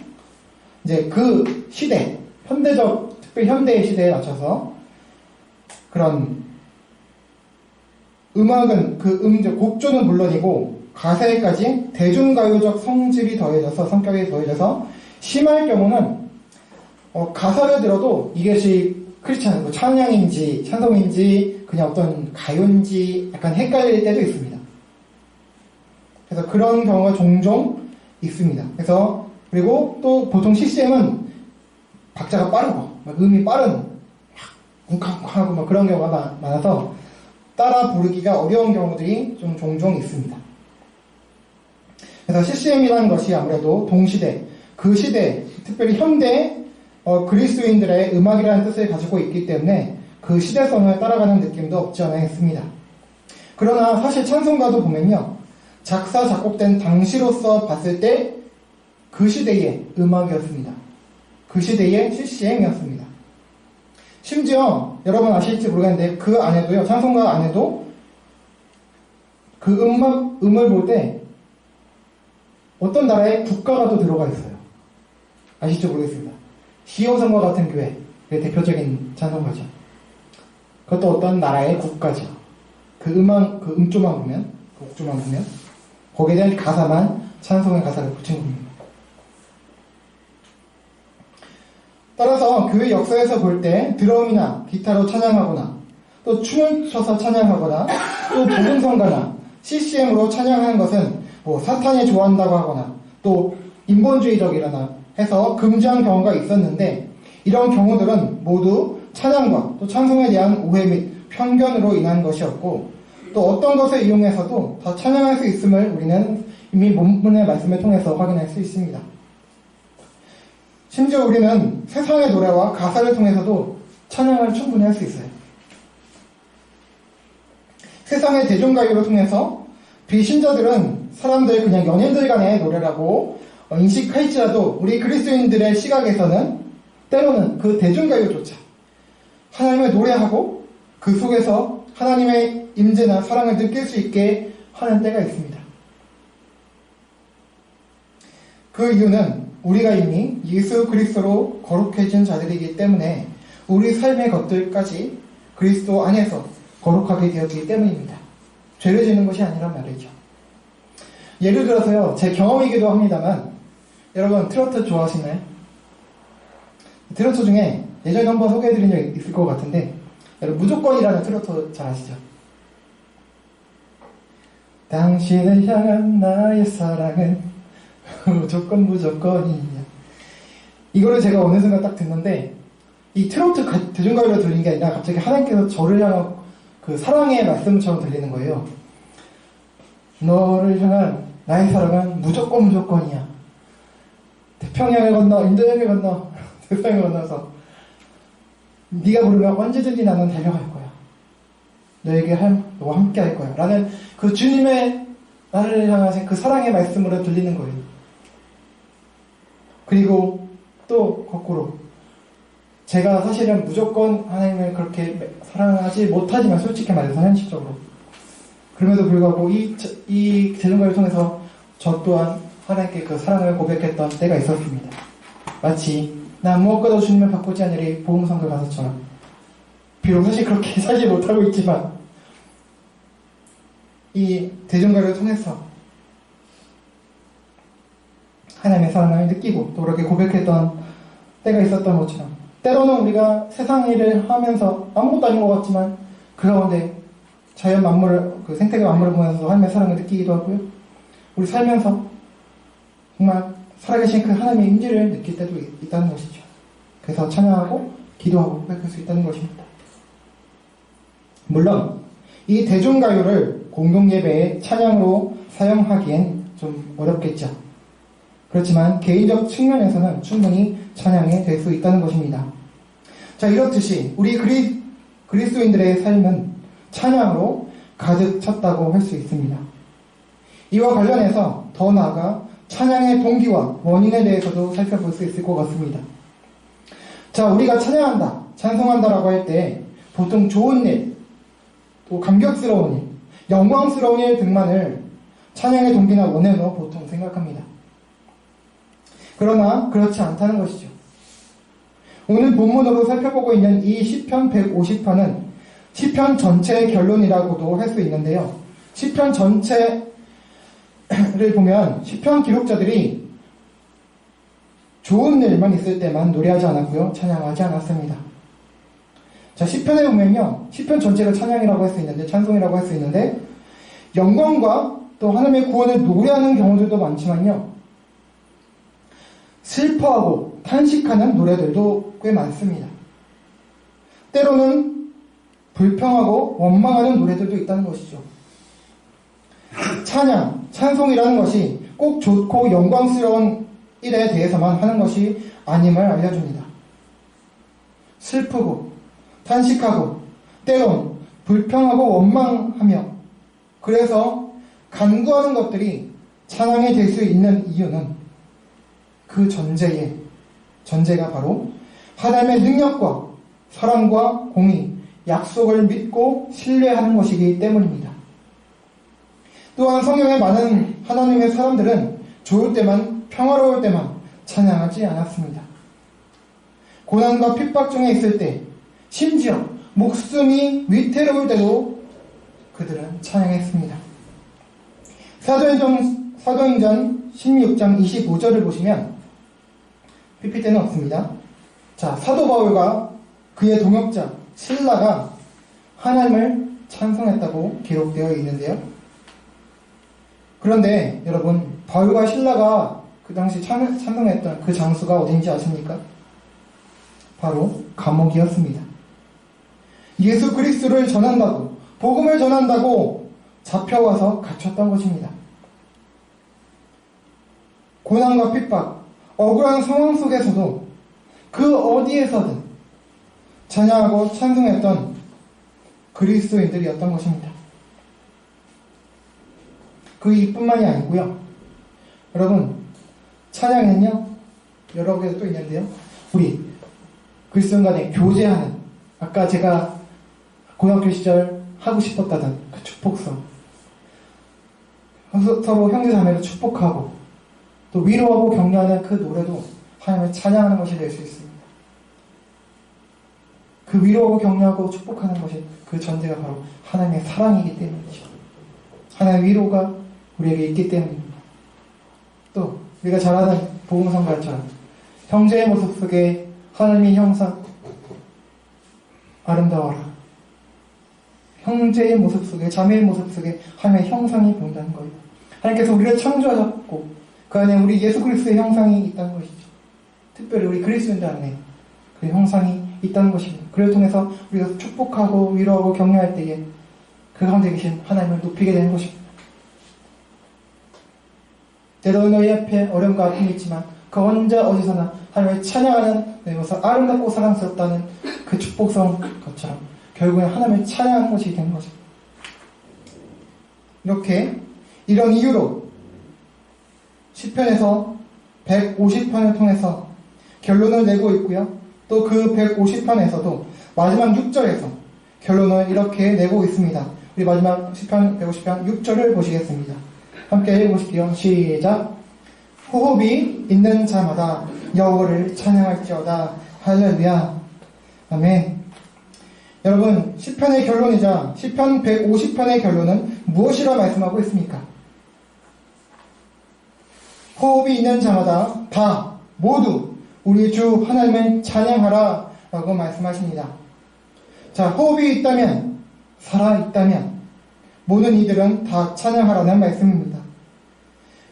Speaker 2: 이제 그 시대, 특별히 현대의 시대에 맞춰서 그런 음악은 곡조는 물론이고 가사에까지 대중가요적 성질이 더해져서 성격이 더해져서 심할 경우는 가사를 들어도 이것이 크리스찬 찬양인지 찬송인지 그냥 어떤 가요인지 약간 헷갈릴 때도 있습니다. 그래서 그런 경우가 종종 있습니다. 그리고 또 보통 CCM은 박자가 빠르고 음이 빠른 쿵쾅쿵하고 그런 경우가 많아서 따라 부르기가 어려운 경우들이 좀 종종 있습니다. 그래서 CCM이라는 것이 아무래도 동시대, 그 시대, 특별히 현대 그리스도인들의 음악이라는 뜻을 가지고 있기 때문에 그 시대성을 따라가는 느낌도 없지 않아 있습니다. 그러나 사실 찬송가도 보면요, 작사, 작곡된 당시로서 봤을 때 그 시대의 음악이었습니다. 그 시대의 CCM이었습니다. 심지어 여러분 아실지 모르겠는데 그 안에도요, 찬송가 안에도 그 음을 볼 때 어떤 나라의 국가가 또 들어가 있어요. 아실지 모르겠습니다. 시온성과 같은 교회의 대표적인 찬송가죠. 그것도 어떤 나라의 국가죠. 그 음조만 보면, 그 곡조만 보면 거기에 대한 가사만 찬송의 가사를 붙인 겁니다. 따라서 교회 역사에서 볼 때 드럼이나 기타로 찬양하거나 또 춤을 춰서 찬양하거나 또 복음성가나 CCM으로 찬양하는 것은 사탄이 좋아한다고 하거나 또 인본주의적이라나 해서 금지한 경우가 있었는데 이런 경우들은 모두 찬양과 또 찬송에 대한 오해 및 편견으로 인한 것이었고 또 어떤 것을 이용해서도 다 찬양할 수 있음을 우리는 이미 본문의 말씀을 통해서 확인할 수 있습니다. 심지어 우리는 세상의 노래와 가사를 통해서도 찬양을 충분히 할 수 있어요. 세상의 대중가요를 통해서 비신자들은 사람들, 그냥 연예인들 간의 노래라고 인식할지라도 우리 그리스도인들의 시각에서는 때로는 그 대중가요조차 하나님을 노래하고 그 속에서 하나님의 임재나 사랑을 느낄 수 있게 하는 때가 있습니다. 그 이유는 우리가 이미 예수 그리스도로 거룩해진 자들이기 때문에 우리 삶의 것들까지 그리스도 안에서 거룩하게 되었기 때문입니다. 죄를 짓는 것이 아니란 말이죠. 예를 들어서요, 제 경험이기도 합니다만, 여러분 트로트 좋아하시나요? 트로트 중에 예전에 한번 소개해드린 적 있을 것 같은데, 여러분 무조건이라는 트로트 잘 아시죠? 당신을 향한 나의 사랑은 무조건이냐. 이거를 제가 어느 순간 딱 듣는데, 이 트로트 대중가요로 들리는 게 아니라 갑자기 하나님께서 저를 향한 그 사랑의 말씀처럼 들리는 거예요. 너를 향한 나의 사랑은 무조건이야. 태평양을 건너 인도양을 건너 세상을 건너서 네가 부르면 언제든지 나는 달려갈 거야. 너와 함께 할 거야. 라는 그 주님의 나를 향하신 그 사랑의 말씀으로 들리는 거예요. 그리고 또 거꾸로 제가 사실은 무조건 하나님을 그렇게 사랑하지 못하지만 솔직히 말해서 현실적으로 그럼에도 불구하고 이 대중가요를 통해서 저 또한 하나님께 그 사랑을 고백했던 때가 있었습니다. 마치 나 무엇과도 주님을 바꾸지 않으리 보험성가 가사처럼 비록 사실 그렇게 살지 못하고 있지만 이 대중가요를 통해서 하나님의 사랑을 느끼고 또 그렇게 고백했던 때가 있었던 것처럼 때로는 우리가 세상 일을 하면서 아무것도 아닌 것 같지만 그 가운데 자연 만물을, 그 생태계 만물을 보면서 하나님의 사랑을 느끼기도 하고요. 우리 살면서 정말 살아계신 그 하나님의 임재를 느낄 때도 있다는 것이죠. 그래서 찬양하고 기도하고 고백할 수 있다는 것입니다. 물론 이 대중가요를 공동예배의 찬양으로 사용하기엔 좀 어렵겠죠. 그렇지만 개인적 측면에서는 충분히 찬양이 될 수 있다는 것입니다. 자, 이렇듯이 우리 그리스도인들의 삶은 찬양으로 가득 찼다고 할 수 있습니다. 이와 관련해서 더 나아가 찬양의 동기와 원인에 대해서도 살펴볼 수 있을 것 같습니다. 자, 우리가 찬양한다, 찬송한다라고 할 때 보통 좋은 일, 또 감격스러운 일, 영광스러운 일 등만을 찬양의 동기나 원인으로 보통 생각합니다. 그러나 그렇지 않다는 것이죠. 오늘 본문으로 살펴보고 있는 이 시편 150편은 시편 전체의 결론이라고도 할 수 있는데요. 시편 전체를 보면 시편 기록자들이 좋은 일만 있을 때만 노래하지 않았고요. 찬양하지 않았습니다. 자, 시편에 보면요. 시편 전체가 찬양이라고 할 수 있는데, 찬송이라고 할 수 있는데, 영광과 또 하나님의 구원을 노래하는 경우들도 많지만요. 슬퍼하고 탄식하는 노래들도 꽤 많습니다. 때로는 불평하고 원망하는 노래들도 있다는 것이죠. 찬양, 찬송이라는 것이 꼭 좋고 영광스러운 일에 대해서만 하는 것이 아님을 알려줍니다. 슬프고 탄식하고 때론 불평하고 원망하며 그래서 간구하는 것들이 찬양이 될 수 있는 이유는 그 전제가 바로 하나님의 능력과 사랑과 공의, 약속을 믿고 신뢰하는 것이기 때문입니다. 또한 성경에 많은 하나님의 사람들은 좋을 때만, 평화로울 때만 찬양하지 않았습니다. 고난과 핍박 중에 있을 때, 심지어 목숨이 위태로울 때도 그들은 찬양했습니다. 사도행전 16장 25절을 보시면 PPT는 없습니다. 자, 사도 바울과 그의 동역자 실라가 하나님을 찬송했다고 기록되어 있는데요. 그런데 여러분, 바울과 실라가 그 당시 찬송했던 그 장소가 어딘지 아십니까? 바로 감옥이었습니다. 예수 그리스도를 전한다고, 복음을 전한다고 잡혀와서 갇혔던 것입니다. 고난과 핍박, 억울한 상황 속에서도 그 어디에서든 찬양하고 찬송했던 그리스도인들이었던 것입니다. 그 이뿐만이 아니고요. 여러분, 찬양은요, 여러 개도 또 있는데요. 우리 그리스도 간에 교제하는, 아까 제가 고등학교 시절 하고 싶었다던 그 축복성, 서로 형제자매로 축복하고 또 위로하고 격려하는 그 노래도 하나님을 찬양하는 것이 될 수 있습니다. 그 위로하고 격려하고 축복하는 것이 그 전제가 바로 하나님의 사랑이기 때문이죠. 하나님의 위로가 우리에게 있기 때문입니다. 또 우리가 잘 아는 복음성가처럼 형제의 모습 속에 하나님의 형상 아름다워라. 형제의 모습 속에, 자매의 모습 속에 하나님의 형상이 보인다는 거예요. 하나님께서 우리를 창조하셨고 그 안에 우리 예수 그리스도의 형상이 있다는 것이죠. 특별히 우리 그리스도인들 안에 그 형상이 있다는 것입니다. 그를 통해서 우리가 축복하고 위로하고 격려할 때에 그 가운데 계신 하나님을 높이게 되는 것입니다. 때로는 너희 앞에 어려움과 아픔이 있지만 그 언제 어디서나 하나님을 찬양하는 내 모습, 아름답고 사랑스럽다는 그 축복성 것처럼 결국엔 하나님을 찬양하는 것이 되는 것입니다. 이렇게 이런 이유로 시편에서 150편을 통해서 결론을 내고 있고요. 또 그 150편에서도 마지막 6절에서 결론을 이렇게 내고 있습니다. 우리 마지막 시편 150편 6절을 보시겠습니다. 함께 읽어보실게요. 시작. 호흡이 있는 자마다 여호와를 찬양할지어다. 할렐루야. 아멘. 여러분, 시편의 결론이자 시편 150편의 결론은 무엇이라 말씀하고 있습니까? 호흡이 있는 자마다 다 모두 우리 주 하나님을 찬양하라 라고 말씀하십니다. 자, 호흡이 있다면, 살아있다면 모든 이들은 다 찬양하라는 말씀입니다.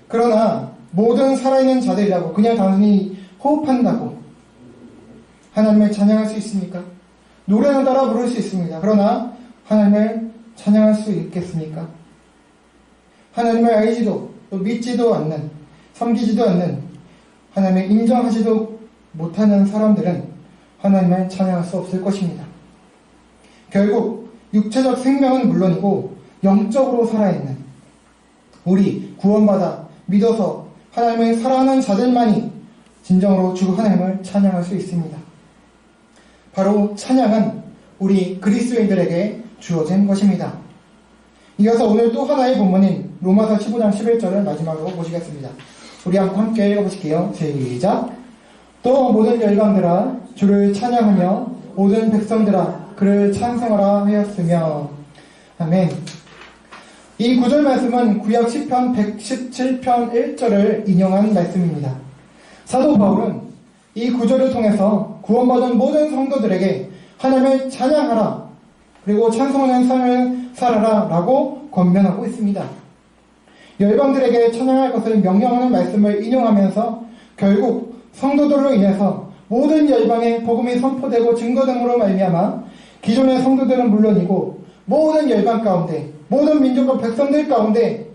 Speaker 2: 그러나 모든 살아있는 자들이라고 그냥 단순히 호흡한다고 하나님을 찬양할 수 있습니까? 노래는 따라 부를 수 있습니다. 그러나 하나님을 찬양할 수 있겠습니까? 하나님을 알지도 또 믿지도 않는, 섬기지도 않는, 하나님을 인정하지도 못하는 사람들은 하나님을 찬양할 수 없을 것입니다. 결국 육체적 생명은 물론이고 영적으로 살아있는 우리 구원받아 믿어서 하나님을 사랑하는 자들만이 진정으로 주 하나님을 찬양할 수 있습니다. 바로 찬양은 우리 그리스도인들에게 주어진 것입니다. 이어서 오늘 또 하나의 본문인 로마서 15장 11절을 마지막으로 보시겠습니다. 우리 함께 읽어보실게요. 시작. 또 모든 열방들아 주를 찬양하며 모든 백성들아 그를 찬송하라 하였으며. 아멘. 이 구절 말씀은 구약 시편 117편 1절을 인용한 말씀입니다. 사도 바울은 이 구절을 통해서 구원받은 모든 성도들에게 하나님을 찬양하라, 그리고 찬송하는 삶을 살아라 라고 권면하고 있습니다. 열방들에게 찬양할 것을 명령하는 말씀을 인용하면서 결국 성도들로 인해서 모든 열방에 복음이 선포되고 증거됨으로 말미암아 기존의 성도들은 물론이고 모든 열방 가운데, 모든 민족과 백성들 가운데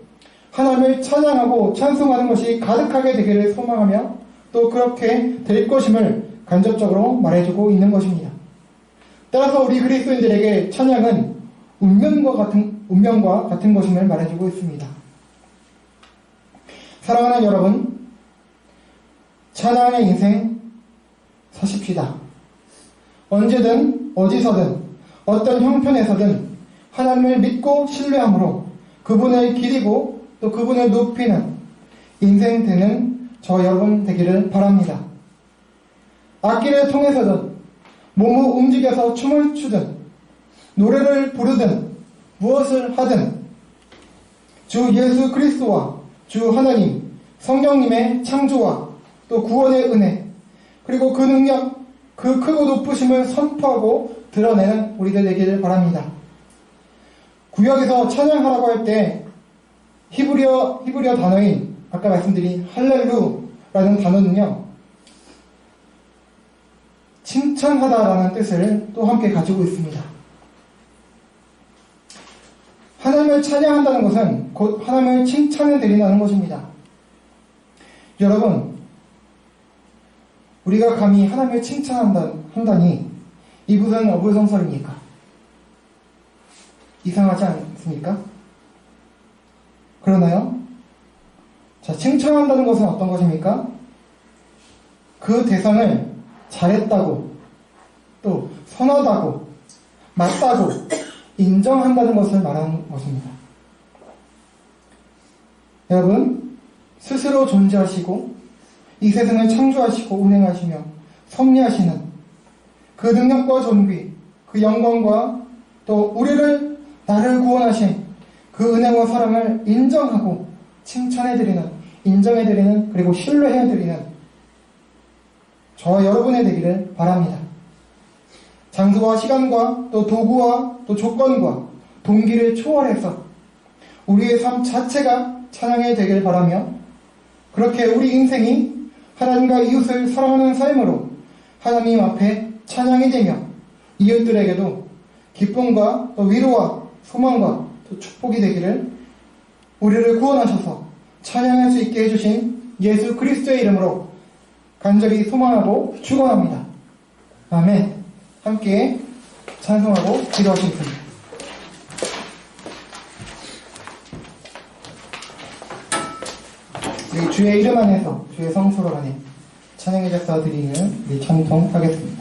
Speaker 2: 하나님을 찬양하고 찬송하는 것이 가득하게 되기를 소망하며 또 그렇게 될 것임을 간접적으로 말해주고 있는 것입니다. 따라서 우리 그리스도인들에게 찬양은 운명과 같은 것임을 말해주고 있습니다. 사랑하는 여러분, 찬양의 인생 사십시다. 언제든 어디서든 어떤 형편에서든 하나님을 믿고 신뢰함으로 그분을 기리고 또 그분을 높이는 인생 되는 저 여러분 되기를 바랍니다. 악기를 통해서든 몸을 움직여서 춤을 추든 노래를 부르든 무엇을 하든 주 예수 그리스도와 주 하나님 성령님의 창조와 또 구원의 은혜 그리고 그 능력, 그 크고 높으심을 선포하고 드러내는 우리들 되기를 바랍니다. 구역에서 찬양하라고 할 때 히브리어 단어인 아까 말씀드린 할렐루라는 단어는요, 칭찬하다라는 뜻을 또 함께 가지고 있습니다. 하나님을 찬양한다는 것은 곧 하나님을 칭찬해 드린다는 것입니다. 여러분, 우리가 감히 하나님을 칭찬한다니 이 무슨 어불성설입니까? 이상하지 않습니까? 그러나요? 자, 칭찬한다는 것은 어떤 것입니까? 그 대상을 잘했다고 또 선하다고, 맞다고 인정한다는 것을 말하는 것입니다. 여러분, 스스로 존재하시고 이 세상을 창조하시고 운행하시며 섭리하시는 그 능력과 존귀, 그 영광과 또 나를 구원하신 그 은혜와 사랑을 인정하고 칭찬해드리는, 인정해드리는, 그리고 신뢰해드리는 저와 여러분의 되기를 바랍니다. 장소와 시간과 또 도구와 또 조건과 동기를 초월해서 우리의 삶 자체가 찬양이 되길 바라며, 그렇게 우리 인생이 하나님과 이웃을 사랑하는 삶으로 하나님 앞에 찬양이 되며 이웃들에게도 기쁨과 또 위로와 소망과 또 축복이 되기를 우리를 구원하셔서 찬양할 수 있게 해주신 예수 그리스도의 이름으로 간절히 소망하고 축원합니다. 아멘. 함께 찬송하고 기도하시겠습니다. 우리 주의 이름 안에서 주의 성수로 안에 찬양의 제사 드리는 우리 찬송하겠습니다.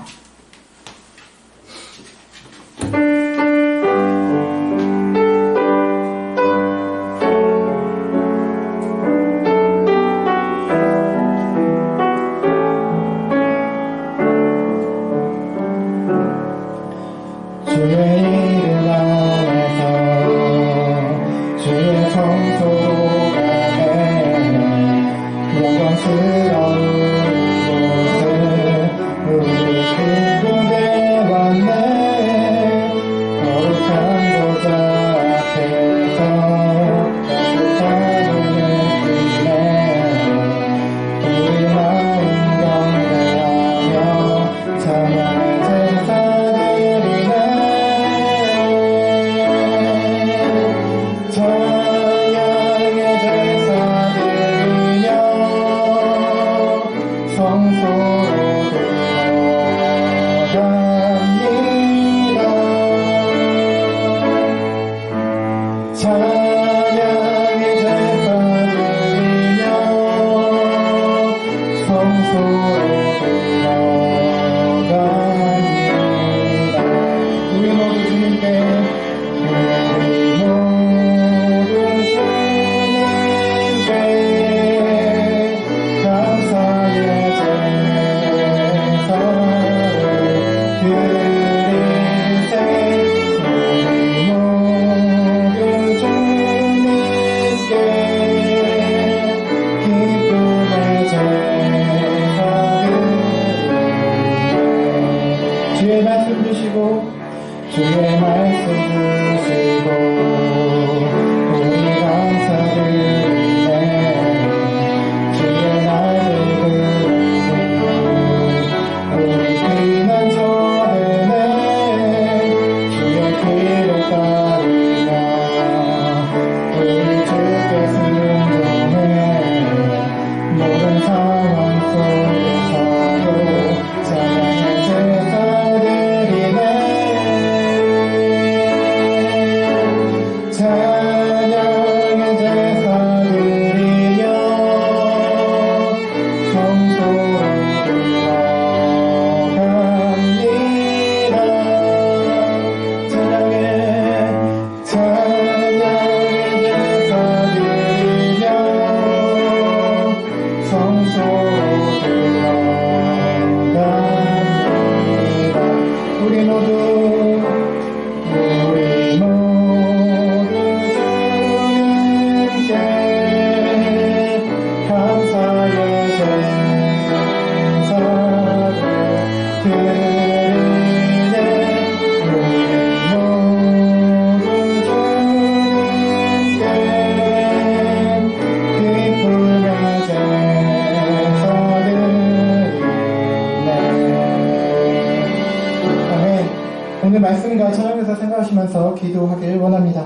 Speaker 2: 오늘 말씀과 찬양에서 생각하시면서 기도하길 원합니다.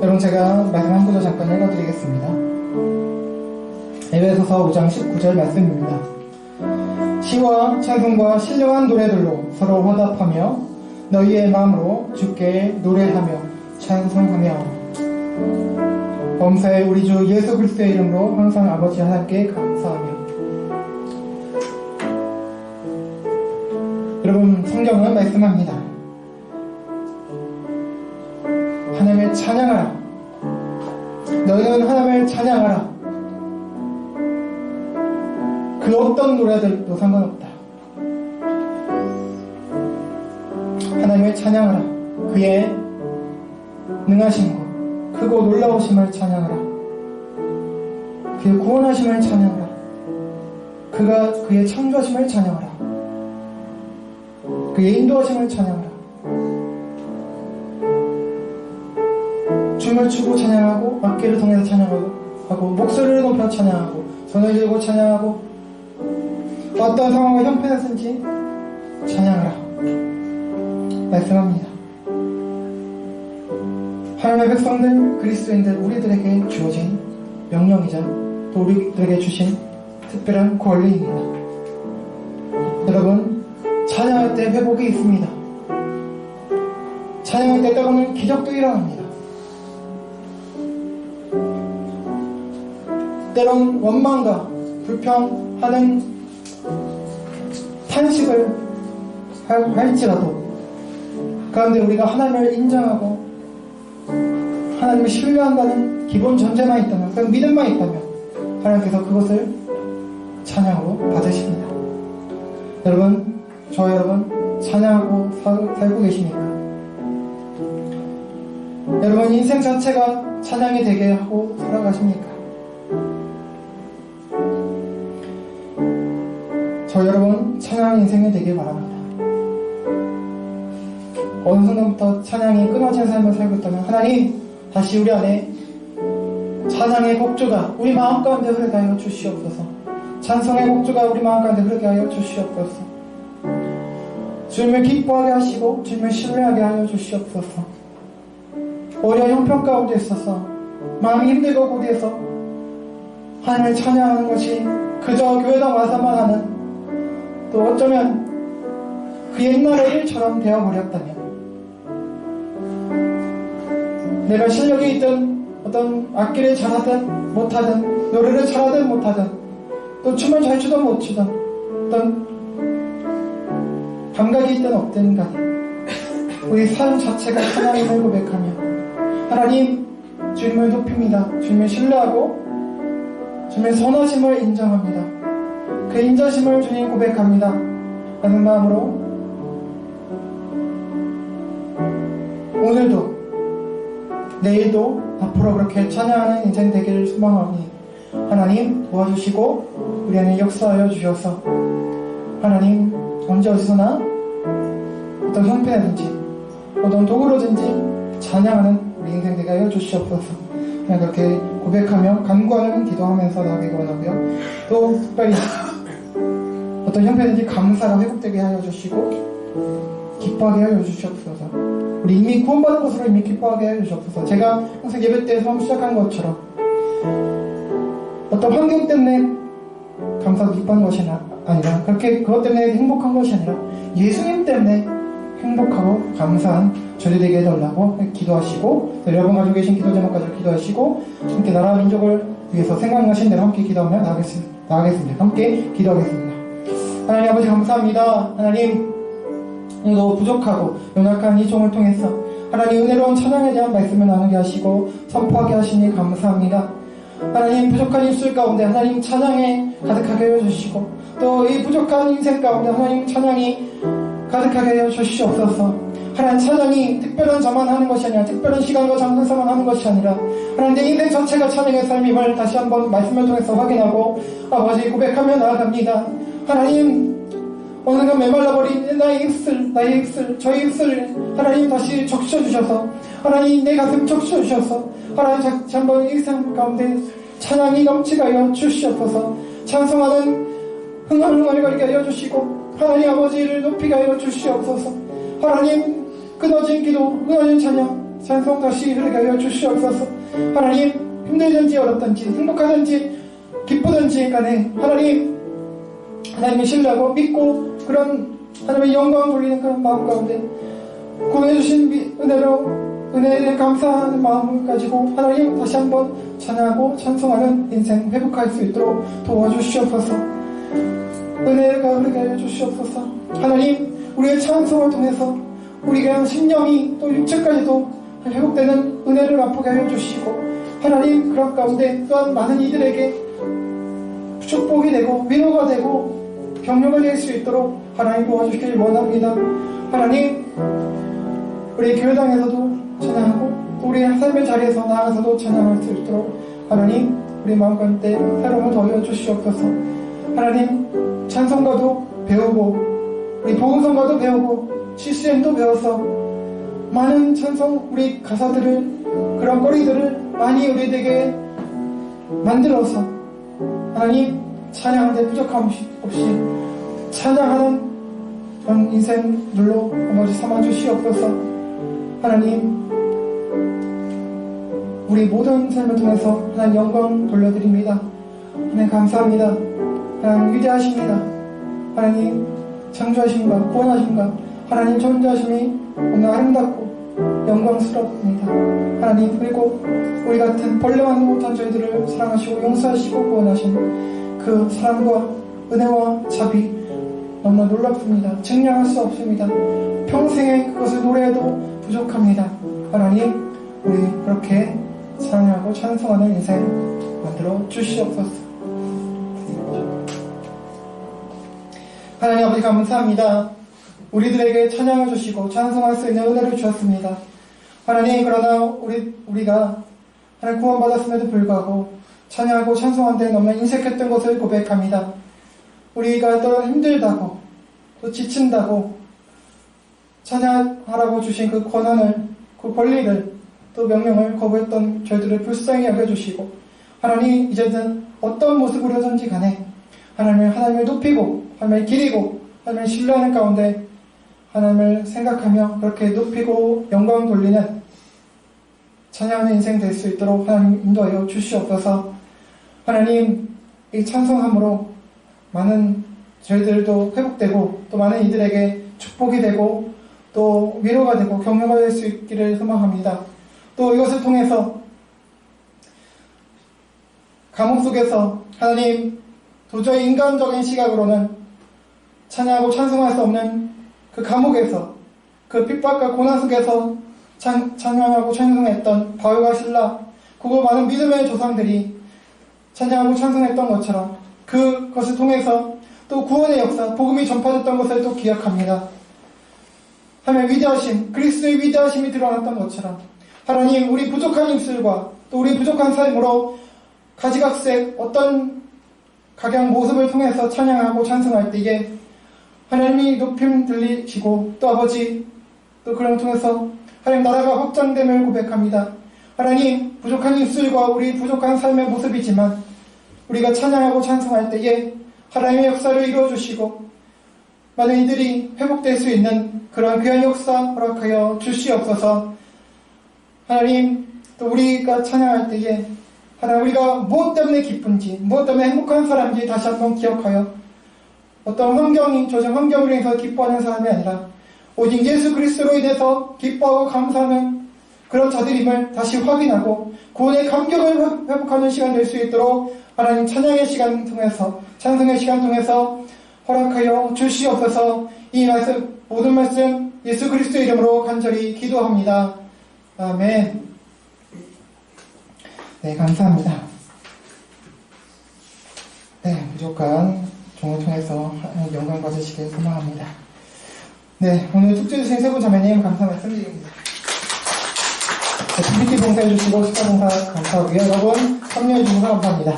Speaker 2: 여러분, 제가 말씀 한 구절 잠깐 읽어드리겠습니다. 에베소서 5장 19절 말씀입니다. 시와 찬송과 신령한 노래들로 서로 화답하며 너희의 마음으로 주께 노래하며 찬송하며. 범사의 우리 주 예수 그리스도의 이름으로 항상 아버지 하나님께 감사하며. 여러분, 성경은 말씀합니다. 하나님을 찬양하라. 너희는 하나님을 찬양하라. 그 어떤 노래들도 상관없다. 하나님을 찬양하라. 그의 능하심과 크고 놀라우심을 찬양하라. 그의 구원하심을 찬양하라. 그가 그의 창조하심을 찬양하라. 그의 인도하심을 찬양하라. 춤을 추고 찬양하고 악기를 통해서 찬양하고 목소리를 높여 찬양하고 손을 들고 찬양하고 어떤 상황과 형편에서든지 찬양하라 말씀합니다. 하나님의 백성들, 그리스도인들, 우리들에게 주어진 명령이자 또 우리들에게 주신 특별한 권리입니다. 여러분, 찬양할 때 회복이 있습니다. 찬양할 때 때로는 기적도 일어납니다. 때론 원망과 불평하는 탄식을 할지라도 그런데 우리가 하나님을 인정하고 하나님을 신뢰한다는 기본 전제만 있다면, 그런 믿음만 있다면 하나님께서 그것을 찬양으로 받으십니다. 여러분, 저와 여러분 찬양하고 살고 계십니까? 여러분 인생 자체가 찬양이 되게 하고 살아가십니까? 저 여러분 찬양 인생이 되길 바랍니다. 어느 순간부터 찬양이 끊어진 삶을 살고 있다면 하나님 다시 우리 안에 찬양의 곡조가 우리 마음 가운데 흐르게 하여 주시옵소서. 찬송의 곡조가 우리 마음 가운데 흐르게 하여 주시옵소서. 주님을 기뻐하게 하시고 주님을 신뢰하게 하여 주시옵소서. 어려운 형편 가운데 있어서 마음이 힘들고 고대해서 하나님을 찬양하는 것이 그저 교회당 와서만 하는, 또 어쩌면 그 옛날의 일처럼 되어버렸다면, 내가 실력이 있든 어떤 악기를 잘하든 못하든 노래를 잘하든 못하든 또 춤을 잘 추든 못 추든 어떤 감각이 있든 없든 간에 우리 삶 자체가 하나님을 고백하며 하나님 주님을 높입니다. 주님을 신뢰하고 주님의 선하심을 인정합니다. 그 인자심을 주님 고백합니다 라는 마음으로 오늘도 내일도 앞으로 그렇게 찬양하는 인생 되기를 소망하니 하나님 도와주시고 우리 안에 역사하여 주셔서 하나님 언제 어디서나 어떤 형편이든지 어떤 도구로든지 찬양하는 우리 인생 되게 하여 주시옵소서. 그냥 그렇게 고백하며 간구하는 기도하면서 나가기 원하고요. 또 특별히 어떤 형편이든지 감사가 회복되게 하여 주시고 기뻐하게 하여 주시옵소서. 우리 이미 구원받은 것으로 이미 기뻐하게 하여 주시옵소서. 제가 항상 예배 때 처음 시작한 것처럼 어떤 환경 때문에 감사하고 기뻐하는 것이 아니라, 그렇게 그것 때문에 행복한 것이 아니라 예수님 때문에 행복하고 감사한 저희 되게 해달라고 기도하시고, 여러분 가지고 계신 기도 제목 가지고 기도하시고 함께 나라 민족을 위해서 생각하신 대로 함께 기도하며 나가겠습니다. 함께 기도하겠습니다. 하나님 아버지 감사합니다. 하나님 오늘도 부족하고 연약한 이 종을 통해서 하나님 은혜로운 찬양에 대한 말씀을 나누게 하시고 선포하게 하시니 감사합니다. 하나님 부족한 입술 가운데 하나님 찬양에 가득하게 해주시고 또 이 부족한 인생 가운데 하나님 찬양이 가득하게 해주시옵소서. 하나님 찬양이 특별한 자만 하는 것이 아니라 특별한 시간과 장소에서만 하는 것이 아니라 하나님 내 인생 전체가 찬양의 삶임을 다시 한번 말씀을 통해서 확인하고 아버지 고백하며 나아갑니다. 하나님 어느가 메말라버린 나의 입술 저희 입술 하나님 다시 적셔주셔서 하나님 내 가슴 적셔주셔서 하나님 다시 한번 일상 가운데 찬양이 넘치게 하여 주시옵소서. 찬송하는 흥얼흥얼거리게 하여 주시고 하나님 아버지를 높이게 하여 주시옵소서. 하나님 끊어진 기도 끊어진 찬송 다시 흐르게 하여 주시옵소서. 하나님 힘들든지 어렵든지 행복하든지 기쁘든지 간에 하나님을 신뢰하고 믿고 그런 하나님의 영광 돌리는 그런 마음 가운데 구원해주신 은혜에 감사하는 마음을 가지고 하나님 다시 한번 찬양하고 찬송하는 인생 회복할 수 있도록 도와주시옵소서. 은혜가 흐르게 하여 주시옵소서. 하나님 우리의 찬송을 통해서 우리가 신령이 또 육체까지도 회복되는 은혜를 맛보게 하여 주시고, 하나님 그런 가운데 또한 많은 이들에게 축복이 되고 위로가 되고 격려가 될 수 있도록 하나님 도와주시길 원합니다. 하나님, 우리 교회당에서도 찬양하고 또 우리의 삶의 자리에서 나아가서도 찬양할 수 있도록 하나님 우리 마음 가운데 새로움을 더하여 주시옵소서. 하나님, 찬송가도 배우고 우리 복음성가도 배우고 CCM도 배워서 많은 찬송 우리 가사들을, 그런 거리들을 많이 우리에게 만들어서 하나님 찬양할 때 부족함 없이 찬양하는 그런 인생들로 아버지 삼아주시옵소서. 하나님, 우리 모든 삶을 통해서 하나님 영광 돌려드립니다. 하나님 감사합니다. 하나님 위대하십니다. 하나님 창조하심과 구원하심과 하나님 존재하심이 오늘 아름답고 영광스럽습니다. 하나님, 그리고 우리 같은 벌레만도 못한 저희들을 사랑하시고 용서하시고 구원하신 그 사랑과 은혜와 자비 너무나 놀랍습니다. 증량할 수 없습니다. 평생에 그것을 노래해도 부족합니다. 하나님, 우리 그렇게 찬양하고 찬송하는 인생 만들어 주시옵소서. 하나님 아버지 감사합니다. 우리들에게 찬양해 주시고 찬송할 수 있는 은혜를 주셨습니다. 하나님, 그러나 우리가 하나님 구원받았음에도 불구하고 찬양하고 찬송한 데 너무나 인색했던 것을 고백합니다. 우리가 또 힘들다고 또 지친다고 찬양하라고 주신 그 권한을, 그 권리를, 또 명령을 거부했던 저희들을 불쌍히 여겨주시고, 하나님 이제는 어떤 모습으로든지 간에 하나님을 높이고 하나님을 기리고 하나님을 신뢰하는 가운데 하나님을 생각하며 그렇게 높이고 영광 돌리는 찬양하는 인생 될 수 있도록 하나님 인도하여 주시옵소서. 하나님, 이 찬송함으로 많은 저희들도 회복되고 또 많은 이들에게 축복이 되고 또 위로가 되고 격려가 될 수 있기를 소망합니다. 또 이것을 통해서 감옥 속에서 하나님 도저히 인간적인 시각으로는 찬양하고 찬송할 수 없는 그 감옥에서, 그 핍박과 고난 속에서 찬양하고 찬송했던 바울과 실라, 그리고 많은 믿음의 조상들이 찬양하고 찬송했던 것처럼 그것을 통해서 또 구원의 역사, 복음이 전파됐던 것을 또 기억합니다. 하나님의 위대하심, 그리스도의 위대하심이 드러났던 것처럼 하나님, 우리 부족한 입술과 또 우리 부족한 삶으로 가지각색 어떤 각양 모습을 통해서 찬양하고 찬송할 때에 하나님이 높임 들리시고 또 아버지, 또 그런 통해서 하나님 나라가 확장됨을 고백합니다. 하나님, 부족한 입술과 우리 부족한 삶의 모습이지만 우리가 찬양하고 찬송할 때에 하나님의 역사를 이루어주시고 많은 이들이 회복될 수 있는 그런 귀한 역사 허락하여 주시옵소서. 하나님, 또 우리가 찬양할 때에 하나님, 우리가 무엇 때문에 기쁜지, 무엇 때문에 행복한 사람인지 다시 한번 기억하여 어떤 환경이, 조정 환경으로 인해서 기뻐하는 사람이 아니라 오직 예수 그리스도로 인해서 기뻐하고 감사하는 그런 자들임을 다시 확인하고 구원의 감격을 회복하는 시간 될 수 있도록 하나님 찬양의 시간 통해서, 찬송의 시간 통해서 허락하여 주시옵소서. 이 말씀, 모든 말씀 예수 그리스도의 이름으로 간절히 기도합니다. 아멘. 네, 감사합니다. 네, 부족한 종을 통해서 영광 받으시길 소망합니다. 네, 오늘 축제 주신 세 분 자매님 감사 말씀드립니다. 네, PPT 봉사해주시고 식사 봉사 감사하고요. 여러분 참여해주셔서 감사합니다.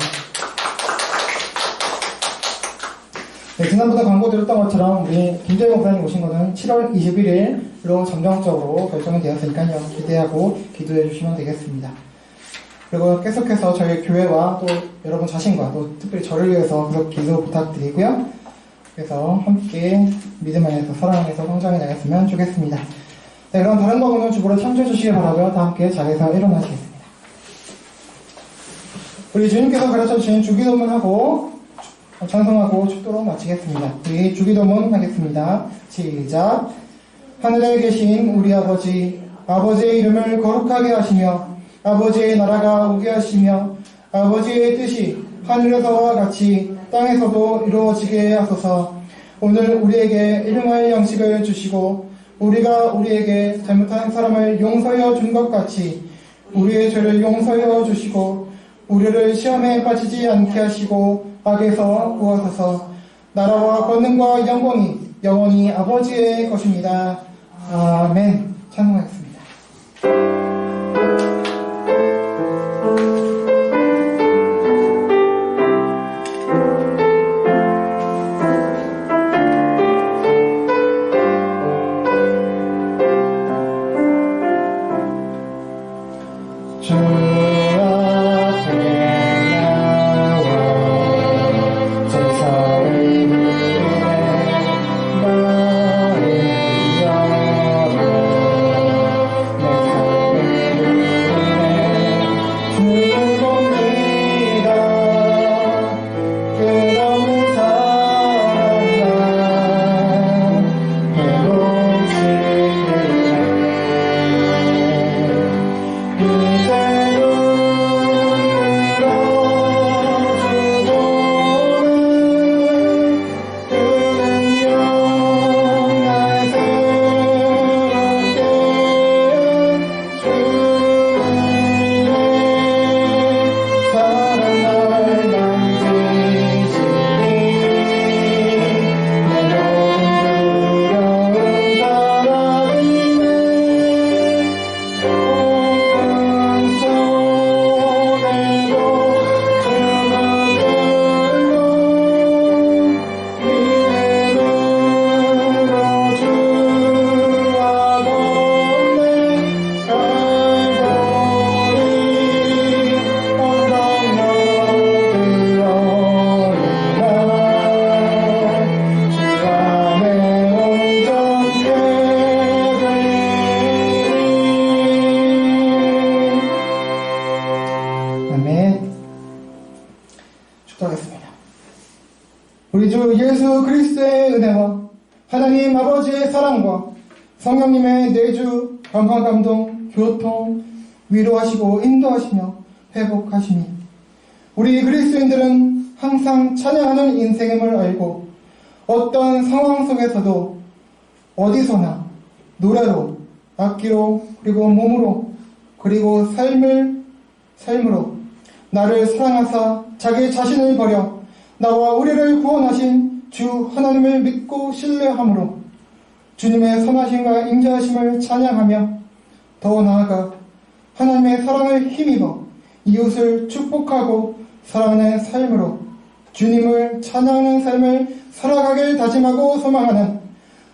Speaker 2: 네, 지난번에 광고 드렸던 것처럼 우리 김재희 목사님 오신 거는 7월 21일로 잠정적으로 결정이 되었으니까요. 기대하고 기도해 주시면 되겠습니다. 그리고 계속해서 저희 교회와 또 여러분 자신과 또 특별히 저를 위해서 계속 기도 부탁드리고요. 그래서 함께 믿음 안에서 사랑 안에서 성장해 나갔으면 좋겠습니다. 네, 그럼 다른 거는 주보로 참조해 주시기 바라고요. 다 함께 자리에서 일어나시겠습니다. 우리 주님께서 가르쳐 주신 주기도문하고 찬송하고 축도록 마치겠습니다. 우리 주기도문 하겠습니다. 시작. 하늘에 계신 우리 아버지, 아버지의 이름을 거룩하게 하시며 아버지의 나라가 오게 하시며 아버지의 뜻이 하늘에서와 같이 땅에서도 이루어지게 하소서. 오늘 우리에게 일용할 양식을 주시고 우리가 우리에게 잘못한 사람을 용서하여 준 것 같이 우리의 죄를 용서하여 주시고 우리를 시험에 빠지지 않게 하시고 악에서 구하소서. 나라와 권능과 영광이 영원히 아버지의 것입니다. 아멘. 찬송하겠습니다. 우리 주 예수 그리스도의 은혜와 하나님 아버지의 사랑과 성령님의 내주, 감화, 감동, 교통, 위로하시고 인도하시며 회복하시니 우리 그리스도인들은 항상 찬양하는 인생임을 알고 어떤 상황 속에서도 어디서나 노래로, 악기로, 그리고 몸으로, 그리고 삶으로 나를 사랑하사 자기 자신을 버려 나와 우리를 구원하신 주 하나님을 믿고 신뢰함으로 주님의 선하심과 인자하심을 찬양하며 더 나아가 하나님의 사랑을 힘입어 이웃을 축복하고 사랑하는 삶으로 주님을 찬양하는 삶을 살아가길 다짐하고 소망하는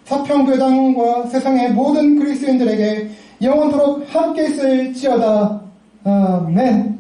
Speaker 2: 사평교당과 세상의 모든 그리스도인들에게 영원토록 함께 있을지어다. 아멘.